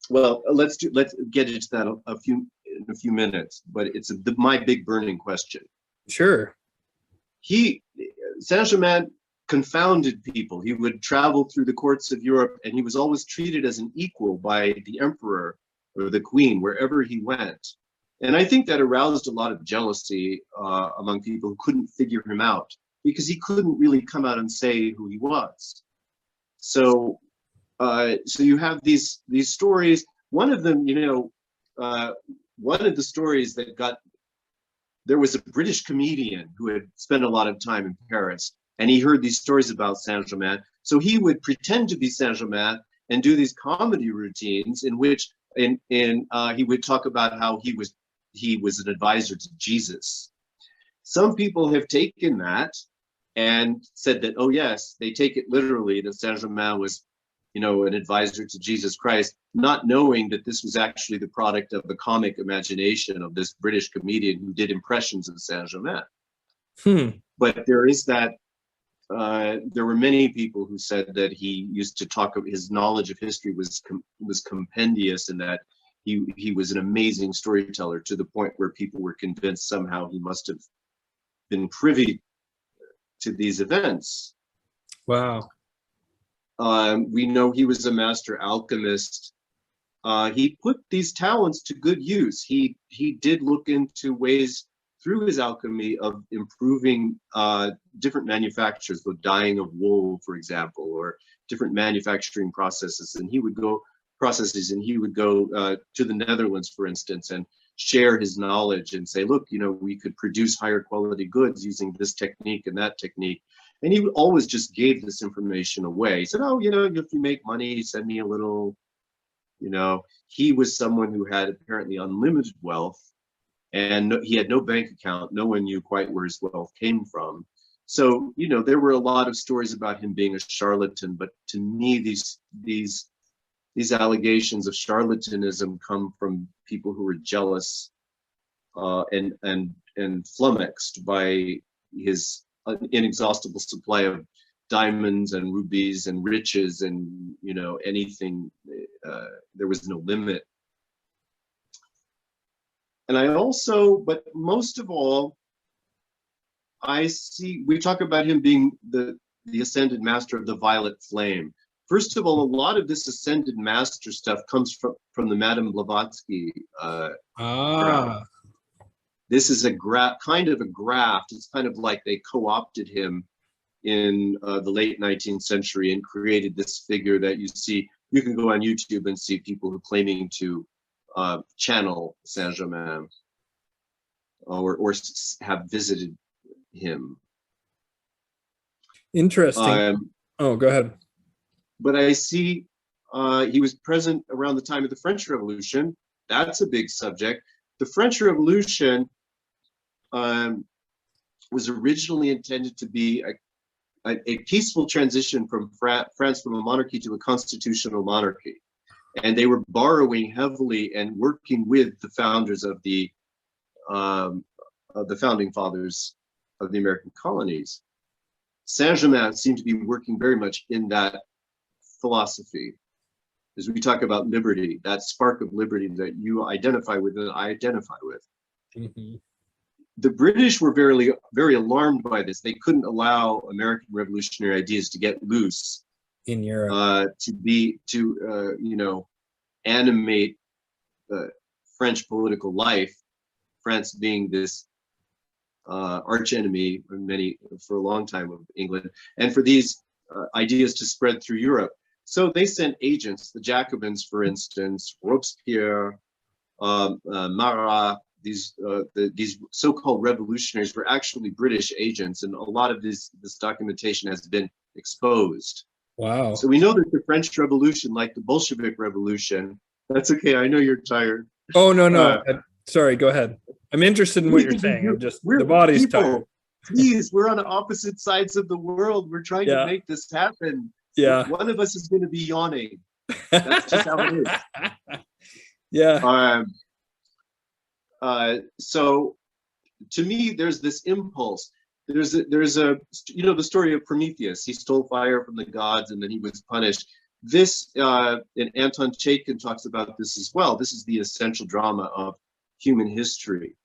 well, let's get into that in a few minutes, but it's my big burning question. Sure. Saint-Germain confounded people. He would travel through the courts of Europe, and he was always treated as an equal by the emperor or the queen wherever he went. And I think that aroused a lot of jealousy among people who couldn't figure him out, because he couldn't really come out and say who he was. So you have these stories. One of them, one of the stories there was a British comedian who had spent a lot of time in Paris, and he heard these stories about Saint-Germain. So he would pretend to be Saint-Germain and do these comedy routines in which he would talk about how he was an advisor to Jesus. Some people have taken that and said that, oh yes, they take it literally, that Saint-Germain was, an advisor to Jesus Christ, not knowing that this was actually the product of the comic imagination of this British comedian who did impressions of Saint-Germain. But there is that, there were many people who said that he used to talk of his knowledge of history was compendious, and that he was an amazing storyteller, to the point where people were convinced somehow he must have been privy to these events. Wow. We know he was a master alchemist. He put these talents to good use. He did look into ways through his alchemy of improving different manufactures, the dyeing of wool, for example, or different manufacturing processes. And he would go to the Netherlands, for instance, and share his knowledge and say, look, we could produce higher quality goods using this technique and that technique. And he always just gave this information away. He said, oh, if you make money, send me a little. He was someone who had apparently unlimited wealth, and he had no bank account. No one knew quite where his wealth came from. So, there were a lot of stories about him being a charlatan, but to me, these allegations of charlatanism come from people who were jealous and flummoxed by his inexhaustible supply of diamonds and rubies and riches, and anything. There was no limit. And but most of all, we talk about him being the ascended master of the violet flame. First of all, a lot of this ascended master stuff comes from the Madame Blavatsky crowd. This is kind of a graft. It's kind of like they co-opted him in the late 19th century and created this figure that you see you can go on YouTube and see people who claiming to channel Saint Germain or have visited him. Interesting. Oh, go ahead. But I see he was present around the time of the French Revolution. That's a big subject. The French Revolution was originally intended to be a peaceful transition from France from a monarchy to a constitutional monarchy. And they were borrowing heavily and working with the founders of the founding fathers of the American colonies. Saint-Germain seemed to be working very much in that philosophy. As we talk about liberty, that spark of liberty that you identify with and I identify with. Mm-hmm. The British were very, very alarmed by this. They couldn't allow American revolutionary ideas to get loose in Europe, to animate French political life. France being this arch enemy for a long time of England, and for these ideas to spread through Europe. So they sent agents, the Jacobins, for instance, Robespierre, Marat. These so-called revolutionaries were actually British agents, and a lot of this documentation has been exposed. Wow. So we know that the French Revolution, like the Bolshevik Revolution, that's okay. I know you're tired. Oh, no. Sorry, go ahead. I'm interested in what you're saying. I'm just, the body's tired. Please, we're on opposite sides of the world. We're trying to make this happen. Yeah. One of us is going to be yawning. That's just how it is. Yeah. So to me, there's this impulse. There's a the story of Prometheus. He stole fire from the gods and then he was punished. This and Anton Chaikin talks about this as well. This is the essential drama of human history.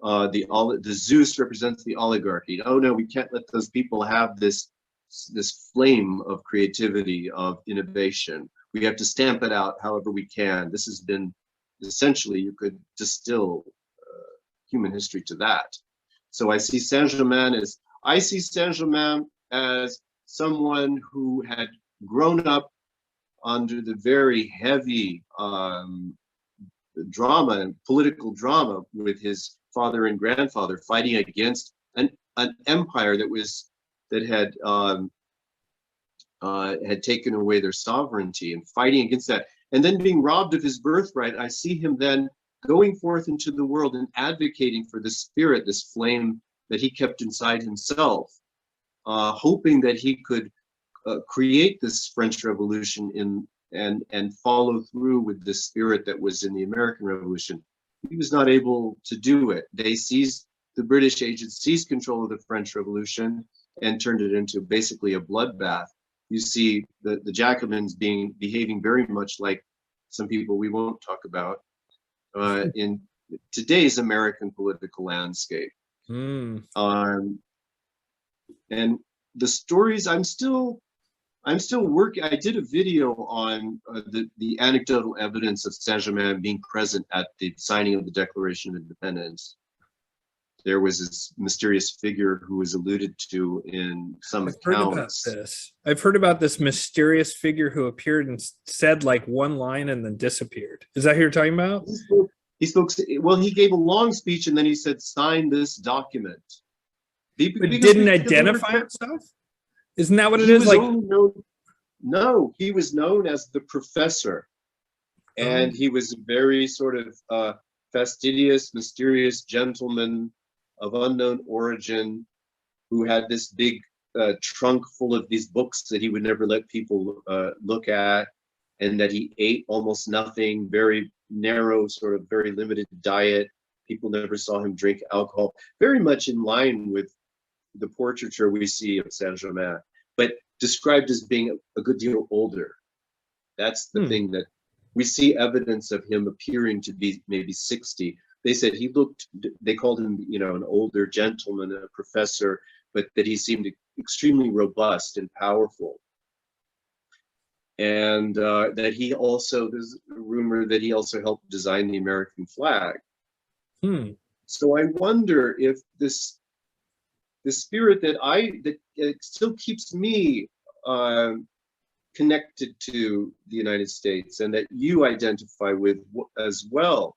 The Zeus represents the oligarchy. Oh no, we can't let those people have this flame of creativity, of innovation. We have to stamp it out however we can. This has been essentially, you could distill human history to that. So I see Saint-Germain as someone who had grown up under the very heavy drama and political drama with his father and grandfather fighting against an empire that had taken away their sovereignty and fighting against that, and then being robbed of his birthright. I see him then going forth into the world and advocating for this spirit, this flame that he kept inside himself, hoping that he could create this French Revolution and follow through with the spirit that was in the American Revolution. He was not able to do it. The British agents seized control of the French Revolution and turned it into basically a bloodbath. You see the Jacobins behaving very much like some people we won't talk about in today's American political landscape. And the stories, I'm still working. I did a video on the anecdotal evidence of Saint-Germain being present at the signing of the Declaration of Independence. There was this mysterious figure who was alluded to in some accounts. I've heard about this mysterious figure who appeared and said like one line and then disappeared. Is that who you're talking about? Well, he gave a long speech and then he said, "Sign this document." But didn't identify himself? Isn't that what it is? No, he was known as the professor. And he was a very sort of fastidious, mysterious gentleman of unknown origin who had this big trunk full of these books that he would never let people look at, and that he ate almost nothing, very narrow, sort of very limited diet. People never saw him drink alcohol, very much in line with the portraiture we see of Saint-Germain, but described as being a good deal older. That's the thing, that we see evidence of him appearing to be maybe 60. They said they called him, an older gentleman, a professor, but that he seemed extremely robust and powerful. And that he also, there's a rumor that he also helped design the American flag. So I wonder if the spirit that still keeps me connected to the United States and that you identify with as well.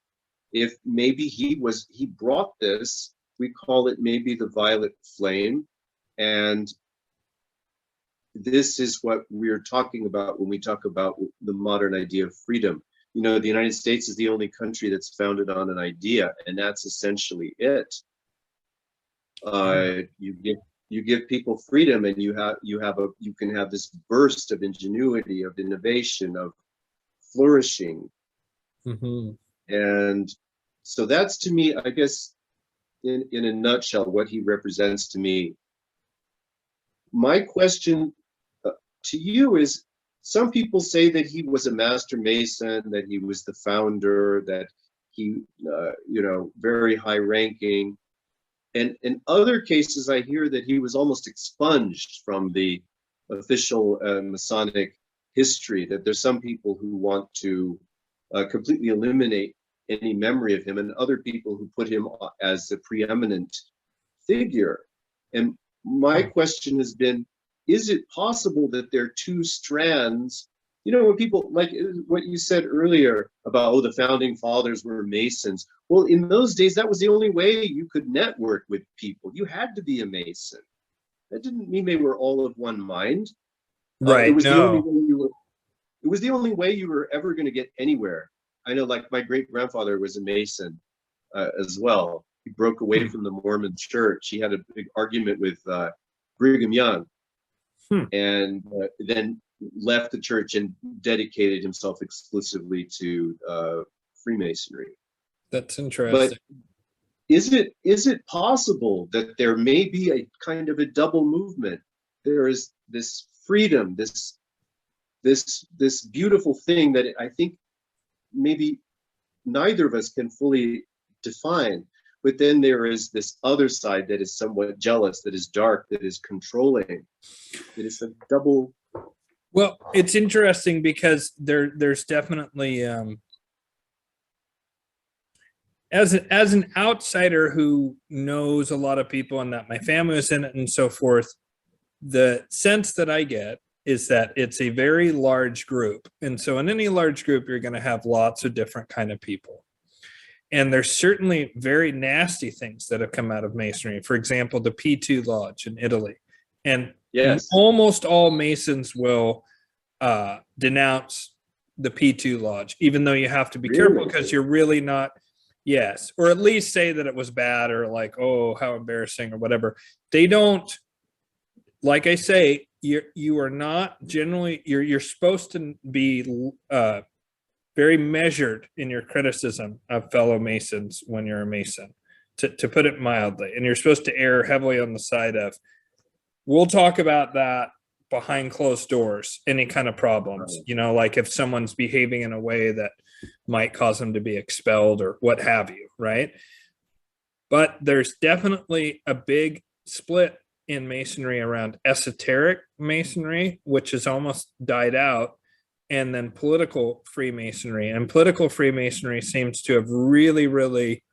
If maybe he brought this, we call it maybe the violet flame, and this is what we're talking about when we talk about the modern idea of freedom. You know, the United States is the only country that's founded on an idea, and that's essentially it. You give people freedom, and you can have this burst of ingenuity, of innovation, of flourishing. Mm-hmm. And so that's, to me, I guess, in a nutshell, what he represents to me. My question to you is, some people say that he was a master mason, that he was the founder, that he, very high ranking. And in other cases, I hear that he was almost expunged from the official Masonic history, that there's some people who want to completely eliminate any memory of him, and other people who put him as a preeminent figure. And my question has been, is it possible that there are two strands? You know, when people, like what you said earlier about, oh, the founding fathers were Masons. Well, in those days, that was the only way you could network with people. You had to be a Mason. That didn't mean they were all of one mind. Right. It was the only way it was the only way you were ever going to get anywhere. I know, like, my great grandfather was a Mason as well. He broke away from the Mormon church. He had a big argument with Brigham Young, and then left the church and dedicated himself exclusively to Freemasonry. That's interesting. But is it possible that there may be a kind of a double movement? There is this freedom, this beautiful thing that I think maybe neither of us can fully define. But then there is this other side that is somewhat jealous, that is dark, that is controlling. It is a double. Well, it's interesting because there's definitely as an outsider who knows a lot of people and that my family was in it and so forth, the sense that I get is that it's a very large group. And so in any large group, you're going to have lots of different kind of people. And there's certainly very nasty things that have come out of Masonry. For example, the P2 Lodge in Italy. And yes, almost all Masons will denounce the P2 Lodge, even though you have to be careful because you're really not, yes, or at least say that it was bad or like, oh, how embarrassing or whatever. They don't, like I say, you are not generally, you're supposed to be very measured in your criticism of fellow Masons when you're a Mason, to put it mildly. And you're supposed to err heavily on the side of, we'll talk about that behind closed doors, any kind of problems, like if someone's behaving in a way that might cause them to be expelled or what have you, right? But there's definitely a big split in Masonry around esoteric Masonry, which has almost died out, and then political Freemasonry. And political Freemasonry seems to have really, really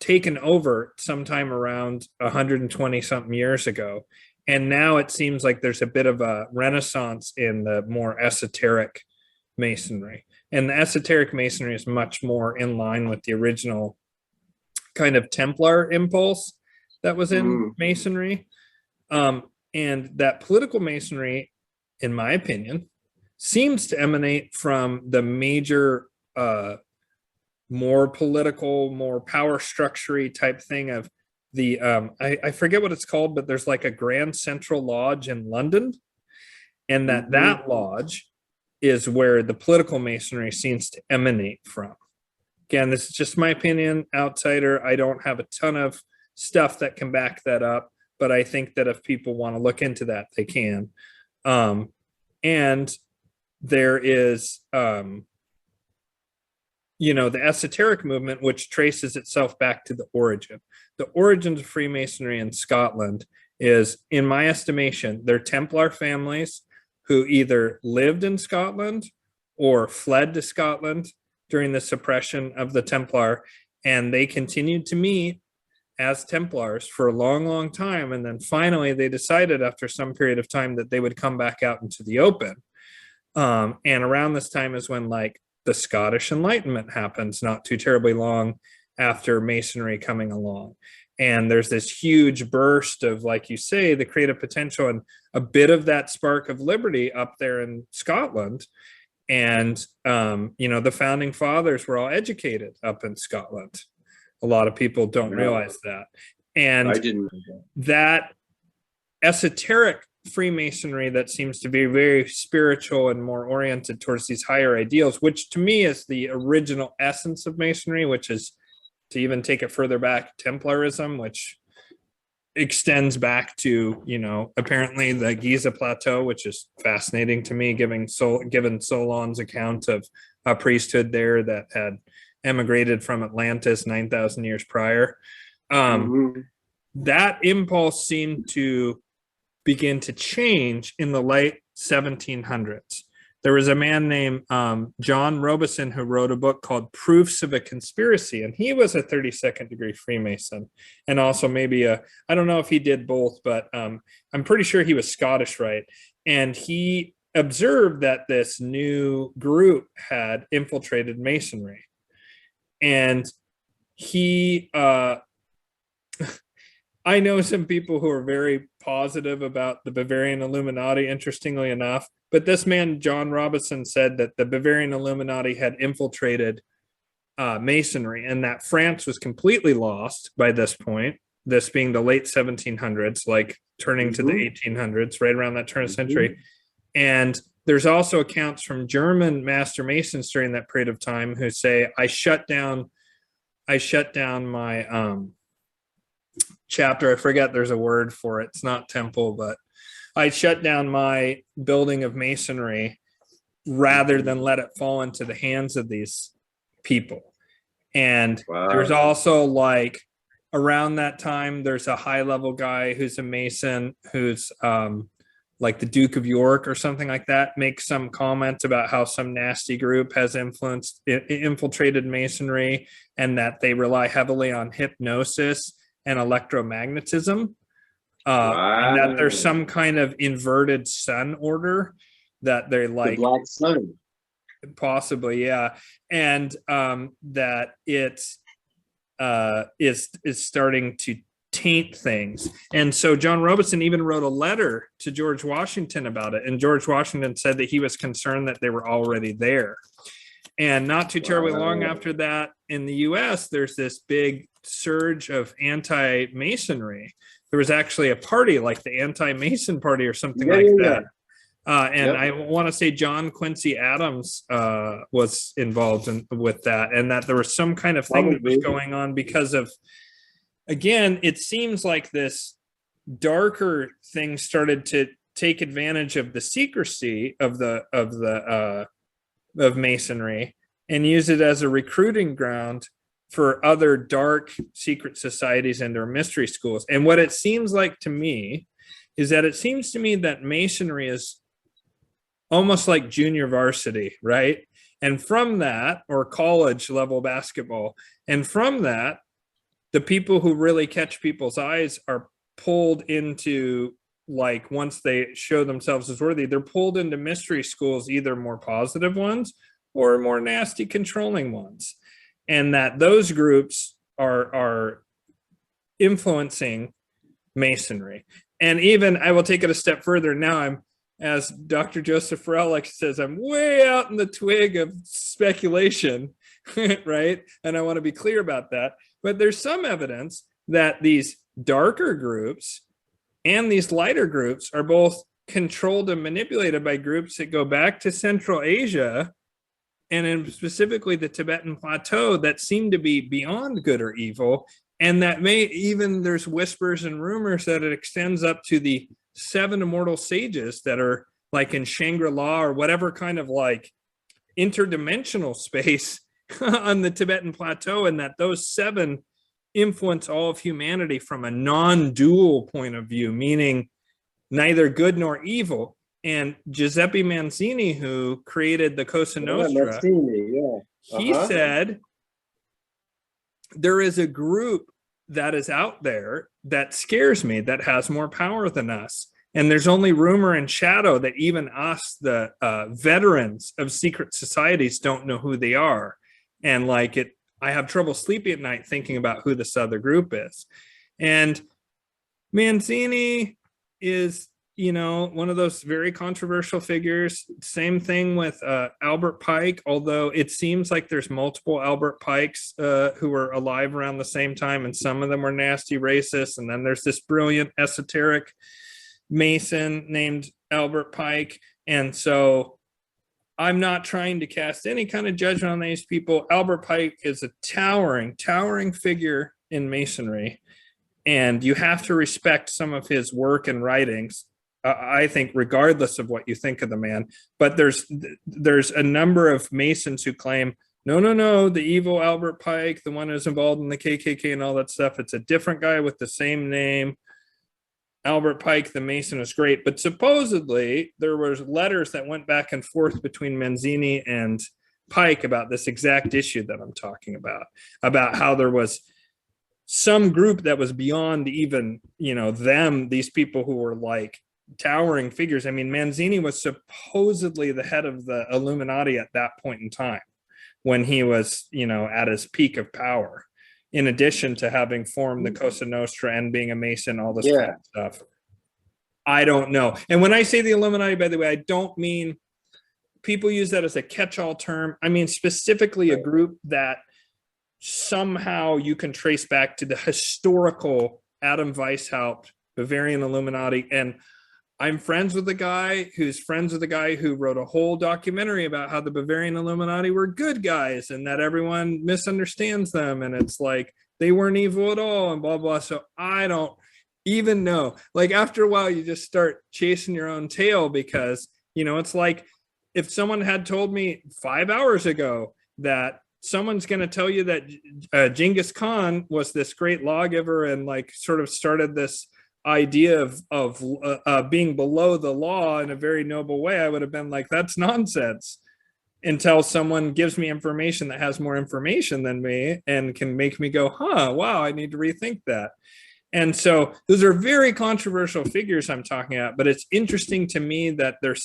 taken over sometime around 120 something years ago. And now it seems like there's a bit of a renaissance in the more esoteric Masonry. And the esoteric Masonry is much more in line with the original kind of Templar impulse that was in Masonry. And that political Masonry, in my opinion, seems to emanate from the major, more political, more power structure-y type thing of the, I forget what it's called, but there's like a Grand Central Lodge in London. And that lodge is where the political Masonry seems to emanate from. Again, this is just my opinion, outsider. I don't have a ton of stuff that can back that up, but I think that if people want to look into that, they can. And there is, the esoteric movement, which traces itself back to the origin. The origins of Freemasonry in Scotland is, in my estimation, they're Templar families who either lived in Scotland or fled to Scotland during the suppression of the Templar, and they continued to meet as Templars for a long, long time. And then finally they decided after some period of time that they would come back out into the open. And around this time is when like the Scottish Enlightenment happens, not too terribly long after Masonry coming along. And there's this huge burst of, like you say, the creative potential and a bit of that spark of liberty up there in Scotland. And, the founding fathers were all educated up in Scotland. A lot of people don't realize that. And I didn't know that esoteric Freemasonry that seems to be very spiritual and more oriented towards these higher ideals, which to me is the original essence of Masonry, which is, to even take it further back, Templarism, which extends back to, apparently the Giza Plateau, which is fascinating to me, given Solon's account of a priesthood there that had emigrated from Atlantis 9,000 years prior. That impulse seemed to begin to change in the late 1700s. There was a man named John Robison who wrote a book called Proofs of a Conspiracy, and he was a 32nd degree Freemason, and also maybe I don't know if he did both, but I'm pretty sure he was Scottish, right? And he observed that this new group had infiltrated Masonry, and he I know some people who are very positive about the Bavarian Illuminati, interestingly enough, but this man, John Robison, said that the Bavarian Illuminati had infiltrated Masonry and that France was completely lost by this point, this being the late 1700s, like turning to the 1800s, right around that turn of the century. And there's also accounts from German master masons during that period of time who say, I shut down my chapter. I forget there's a word for it. It's not temple, but I shut down my building of masonry rather than let it fall into the hands of these people. And there's also, like, around that time, there's a high level guy who's a Mason who's like the Duke of York or something like that, makes some comments about how some nasty group has infiltrated Masonry and that they rely heavily on hypnosis and electromagnetism. And that there's some kind of inverted sun order that they're like the black sun, possibly, yeah, and that it is starting to taint things. And so John Robison even wrote a letter to George Washington about it, and George Washington said that he was concerned that they were already there. And not too terribly long after that, in the US, there's this big surge of anti-Masonry. There was actually a party like the Anti-Mason Party or something that. And I want to say John Quincy Adams was involved with that, and that there was some kind of thing that was going on because of, again, it seems like this darker thing started to take advantage of the secrecy of Masonry and use it as a recruiting ground for other dark secret societies and their mystery schools. And what it seems like to me is that it seems to me that Masonry is almost like junior varsity, right? And from that, or college level basketball, and from that, the people who really catch people's eyes are pulled into, like, once they show themselves as worthy, they're pulled into mystery schools, either more positive ones or more nasty, controlling ones. And that those groups are influencing Masonry. And even, I will take it a step further. Now I'm, as Dr. Joseph Farrell says, I'm way out in the twig of speculation, right? And I want to be clear about that. But there's some evidence that these darker groups and these lighter groups are both controlled and manipulated by groups that go back to Central Asia, and in specifically the Tibetan Plateau, that seem to be beyond good or evil. And that may even, there's whispers and rumors that it extends up to the 7 immortal sages that are like in Shangri-La or whatever kind of like interdimensional space on the Tibetan Plateau, and that those 7 influence all of humanity from a non-dual point of view, meaning neither good nor evil. And Giuseppe Matzini, who created the Cosa Nostra, he said there is a group that is out there that scares me, that has more power than us. And there's only rumor and shadow that even us, the veterans of secret societies, don't know who they are. And like it, I have trouble sleeping at night thinking about who this other group is. And Matzini is, you know, one of those very controversial figures. Same thing with Albert Pike, although it seems like there's multiple Albert Pikes who were alive around the same time, and some of them were nasty racists. And then there's this brilliant esoteric Mason named Albert Pike. And so I'm not trying to cast any kind of judgment on these people. Albert Pike is a towering figure in Masonry, and you have to respect some of his work and writings. I think, regardless of what you think of the man. But there's a number of Masons who claim, no, the evil Albert Pike, the one who's involved in the KKK and all that stuff, it's a different guy with the same name. Albert Pike, the Mason, is great. But supposedly there was letters that went back and forth between Matzini and Pike about this exact issue that I'm talking about how there was some group that was beyond even, you know, them, these people who were like towering figures. I mean, Matzini was supposedly the head of the Illuminati at that point in time when he was, you know, at his peak of power, in addition to having formed the Cosa Nostra and being a Mason, all this kind of stuff. I don't know. And when I say the Illuminati, by the way, I don't mean, people use that as a catch-all term. I mean specifically a group that somehow you can trace back to the historical Adam Weishaupt Bavarian Illuminati. And I'm friends with the guy who's friends with the guy who wrote a whole documentary about how the Bavarian Illuminati were good guys and that everyone misunderstands them. And it's like, they weren't evil at all and blah, blah. So I don't even know. Like after a while, you just start chasing your own tail because, you know, it's like if someone had told me 5 hours ago that someone's going to tell you that Ghenghis Kahn was this great lawgiver and like sort of started this idea of being below the law in a very noble way, I would have been like, that's nonsense, until someone gives me information that has more information than me and can make me go, wow, I need to rethink that. And so those are very controversial figures I'm talking about, but it's interesting to me that it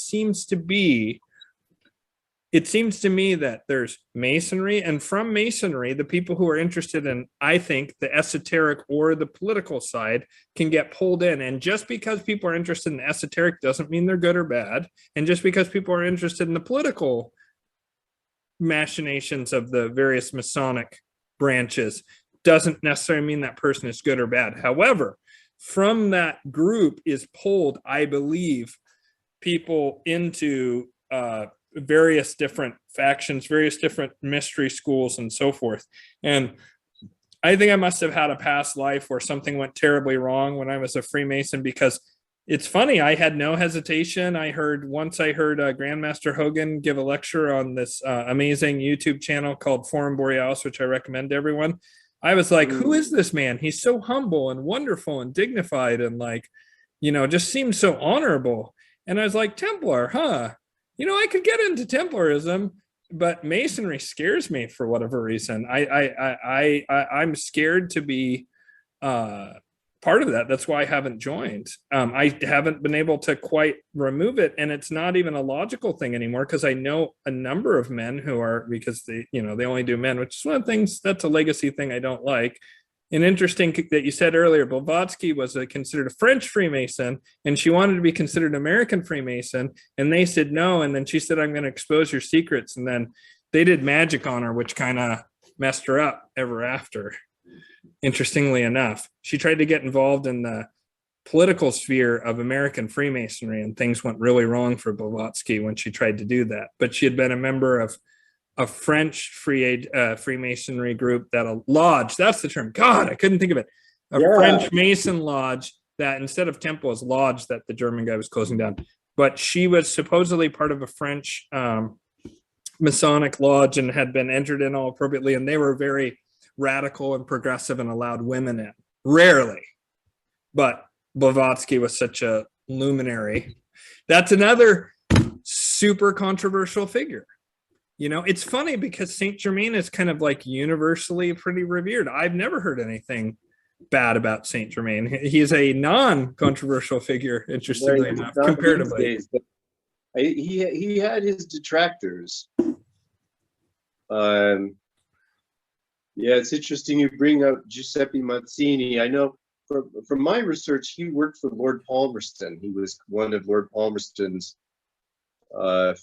seems to me that there's Masonry, and from Masonry, the people who are interested in, I think, the esoteric or the political side can get pulled in. And just because people are interested in the esoteric doesn't mean they're good or bad. And just because people are interested in the political machinations of the various Masonic branches doesn't necessarily mean that person is good or bad. However, from that group is pulled, I believe, people into various different factions, various different mystery schools and so forth. And I think I must have had a past life where something went terribly wrong when I was a Freemason, because it's funny, I had no hesitation. I heard Grandmaster Hogan give a lecture on this amazing YouTube channel called Forum Borealis, which I recommend to everyone. I was like, who is this man? He's so humble and wonderful and dignified and like, you know, just seems so honorable. And I was like, Templar, huh? You know, I could get into Templarism, but Masonry scares me for whatever reason. I'm scared to be part of that. That's why I haven't joined. I haven't been able to quite remove it, and it's not even a logical thing anymore because I know a number of men who are, because they only do men, which is one of the things, that's a legacy thing I don't like. And interesting that you said earlier, Blavatsky was considered a French Freemason, and she wanted to be considered an American Freemason, and they said no. And then she said, I'm going to expose your secrets. And then they did magic on her, which kind of messed her up ever after. Interestingly enough, she tried to get involved in the political sphere of American Freemasonry, and things went really wrong for Blavatsky when she tried to do that. But she had been a member of a French Freemasonry group, that a lodge, that's the term. God, I couldn't think of it. French Mason lodge that instead of temple is lodge that the German guy was closing down. But she was supposedly part of a French Masonic lodge and had been entered in all appropriately. And they were very radical and progressive and allowed women in. Rarely. But Blavatsky was such a luminary. That's another super controversial figure. You know, it's funny because St. Germain is kind of like universally pretty revered. I've never heard anything bad about Saint Germain. He is a non-controversial figure, interestingly enough, comparatively. Days, but he had his detractors. Yeah, it's interesting you bring up Giuseppe Matzini. I know from my research, he worked for Lord Palmerston. He was one of Lord Palmerston's, what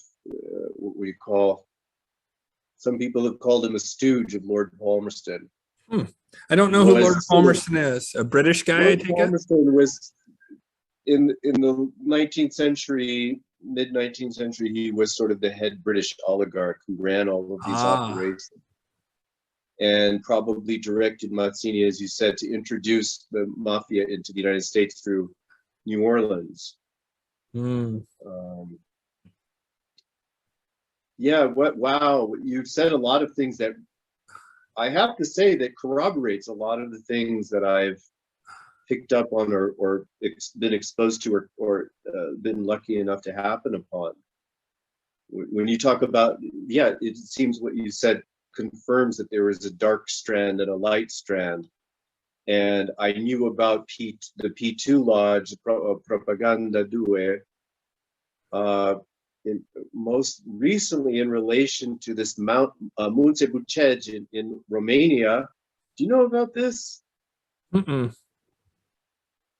we call, some people have called him a stooge of Lord Palmerston. I don't know who Lord Palmerston is. A British guy, Lord Palmerston was in the 19th century, mid-19th century, he was sort of the head British oligarch who ran all of these operations. And probably directed Mazzini, as you said, to introduce the mafia into the United States through New Orleans. Yeah, wow, you've said a lot of things that I have to say that corroborates a lot of the things that I've picked up on or been exposed to or been lucky enough to happen upon. When you talk about, yeah, it seems what you said confirms that there is a dark strand and a light strand. And I knew about the P2 Lodge, Propaganda Due, most recently in relation to this Munte Bucegi in Romania. Do you know about this?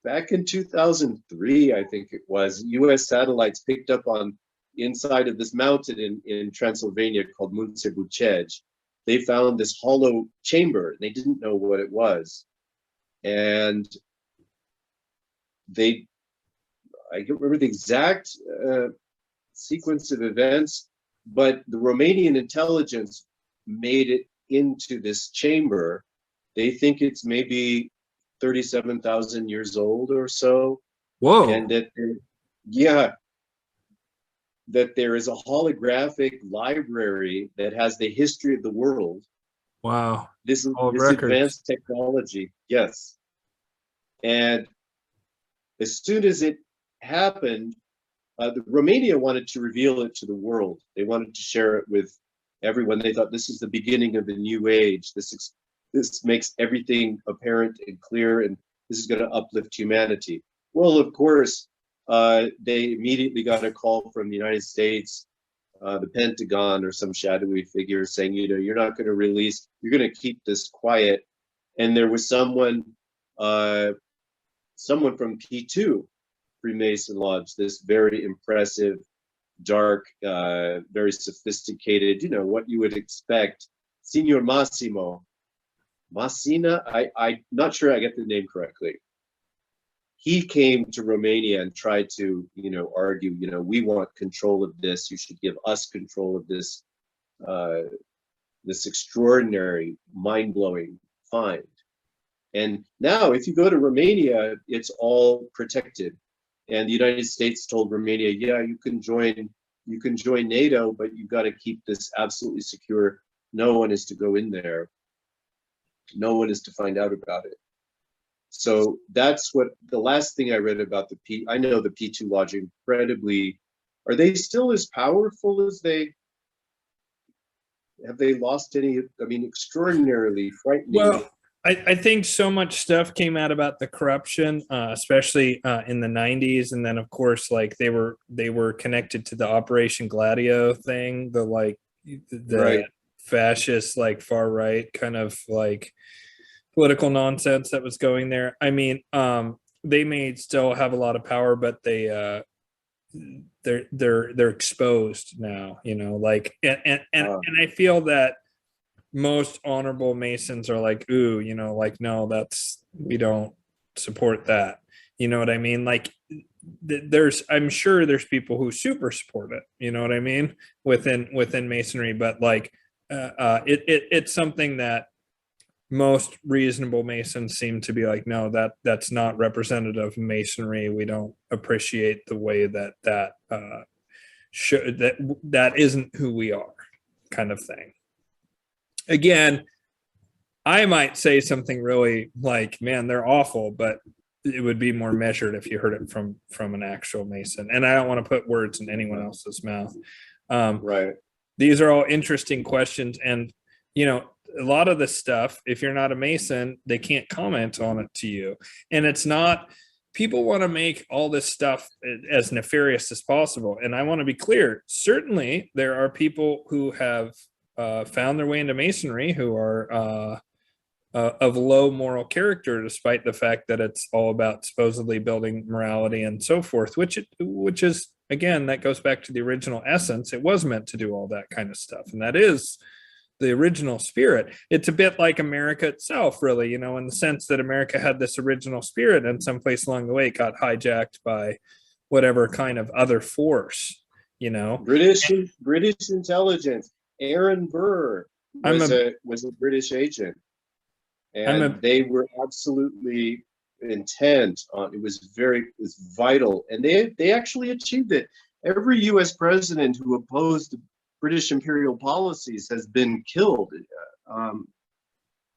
Back in 2003, I think it was, US satellites picked up on inside of this mountain in Transylvania called Munte Bucegi. They found this hollow chamber. They didn't know what it was. And I don't remember the exact sequence of events, but the Romanian intelligence made it into this chamber. They think it's maybe 37,000 years old or so. Whoa. And that there is a holographic library that has the history of the world. Wow. This advanced technology, yes. And as soon as it happened, Romania wanted to reveal it to the world. They wanted to share it with everyone. They thought this is the beginning of the new age. This makes everything apparent and clear, and this is going to uplift humanity. Well, of course, they immediately got a call from the United States, the Pentagon or some shadowy figure saying, you're not going to release, you're going to keep this quiet. And there was someone from P2 Freemason Lodge, this very impressive, dark, very sophisticated, what you would expect, Signor Massina, I'm not sure I get the name correctly. He came to Romania and tried to, argue, we want control of this. You should give us control of this, this extraordinary, mind-blowing find. And now, if you go to Romania, it's all protected. And the United States told Romania, yeah, you can join NATO, but you've got to keep this absolutely secure. No one is to go in there. No one is to find out about it. So that's what the last thing I read about I know the P2 Lodge incredibly, are they still as powerful as have they lost any, extraordinarily frightening. Well, I think so much stuff came out about the corruption, especially in the 90s. And then of course, like they were connected to the Operation Gladio thing, the right. Fascist, like far right kind of like political nonsense that was going there. They may still have a lot of power, but they're exposed now, like, and I feel that most honorable Masons are like, ooh, like, no, we don't support that. You know what I mean? Like I'm sure there's people who super support it, you know what I mean? Within Masonry, but like, it's something that most reasonable Masons seem to be like, no, that's not representative of Masonry. We don't appreciate the way that isn't who we are, kind of thing. Again, I might say something really like, man, they're awful, but it would be more measured if you heard it from an actual Mason. And I don't want to put words in anyone else's mouth. Right. These are all interesting questions. And, a lot of this stuff, if you're not a Mason, they can't comment on it to you. And it's not, people want to make all this stuff as nefarious as possible. And I want to be clear, certainly there are people who have found their way into Masonry who are of low moral character, despite the fact that it's all about supposedly building morality and so forth, which is, again, that goes back to the original essence. It was meant to do all that kind of stuff. And that is the original spirit. It's a bit like America itself, really, in the sense that America had this original spirit, and someplace along the way it got hijacked by whatever kind of other force, British intelligence. Aaron Burr was a British agent, and they were absolutely intent on it. Was vital, and they actually achieved it. Every U.S. president who opposed British imperial policies has been killed,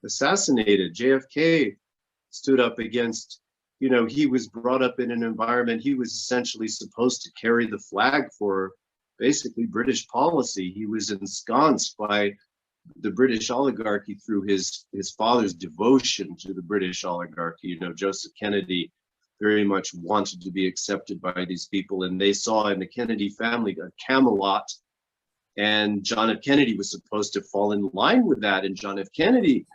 assassinated. JFK stood up against, he was brought up in an environment, he was essentially supposed to carry the flag for basically British policy. He was ensconced by the British oligarchy through his father's devotion to the British oligarchy. Joseph Kennedy very much wanted to be accepted by these people, and they saw in the Kennedy family a Camelot. And John F. Kennedy was supposed to fall in line with that. And John F. Kennedy,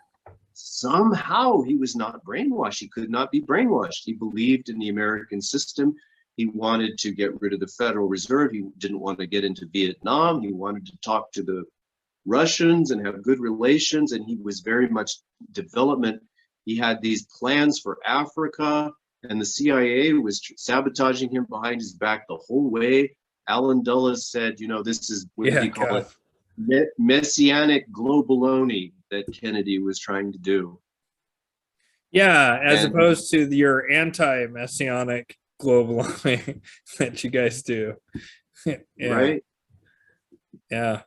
somehow he was not brainwashed. He could not be brainwashed. He believed in the American system. He wanted to get rid of the Federal Reserve. He didn't want to get into Vietnam. He wanted to talk to the Russians and have good relations. And he was very much development. He had these plans for Africa, and the CIA was sabotaging him behind his back the whole way. Alan Dulles said, this is what he called it, messianic globaloney that Kennedy was trying to do. Yeah, as opposed to your anti-messianic globaloney that you guys do. Yeah. Right? Yeah.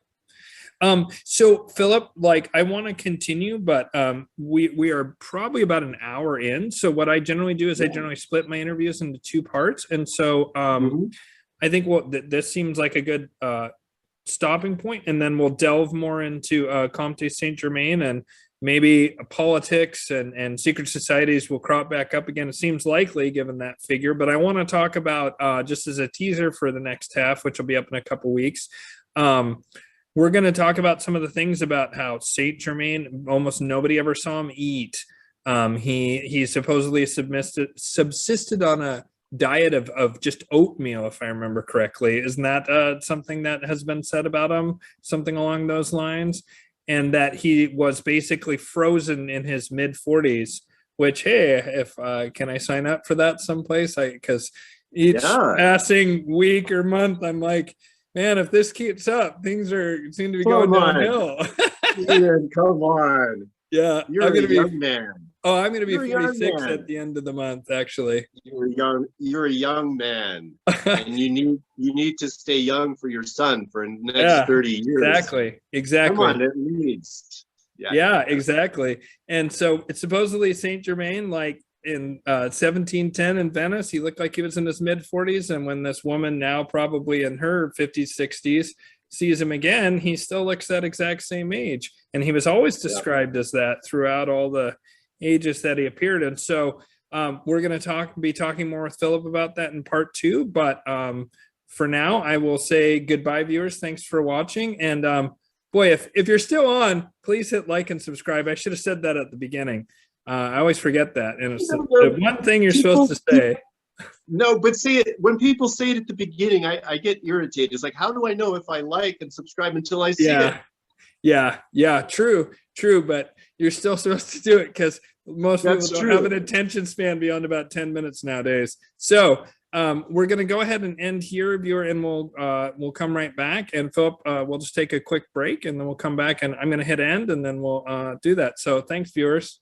So Philip, I want to continue, but we are probably about an hour in. So what I generally do is I generally split my interviews into two parts. And so I think this seems like a good stopping point, and then we'll delve more into Comte St. Germain, and maybe politics and secret societies will crop back up again. It seems likely given that figure, but I want to talk about, just as a teaser for the next half, which will be up in a couple weeks, we're going to talk about some of the things about how St. Germain, almost nobody ever saw him eat. He supposedly subsisted on a diet of just oatmeal, if I remember correctly. Isn't that something that has been said about him? Something along those lines? And that he was basically frozen in his mid-40s, which, hey, if can I sign up for that someplace? Because each passing week or month, I'm like, man, if this keeps up, things seem to be going downhill. Ian, come on. Yeah. You're a young man. Oh, I'm going to be 46 at the end of the month, actually. You're a young man. And you need to stay young for your son for the next 30 years. Exactly. Come on, it needs. Yeah, exactly. And so it's supposedly St. Germain, in 1710 in Venice, he looked like he was in his mid-40s. And when this woman, now probably in her 50s, 60s, sees him again, he still looks that exact same age. And he was always described as that throughout all the ages that he appeared in. So we're going to be talking more with Philip about that in part 2. But for now, I will say goodbye, viewers. Thanks for watching. And boy, if you're still on, please hit like and subscribe. I should have said that at the beginning. I always forget that. And it's the one thing you're supposed to say. No, but see, when people say it at the beginning, I get irritated. It's like, how do I know if I like and subscribe until I see it? Yeah, true. But you're still supposed to do it because most people don't have an attention span beyond about 10 minutes nowadays. So we're going to go ahead and end here, viewer, and we'll come right back. And Philip, we'll just take a quick break, and then we'll come back, and I'm going to hit end, and then we'll do that. So thanks, viewers.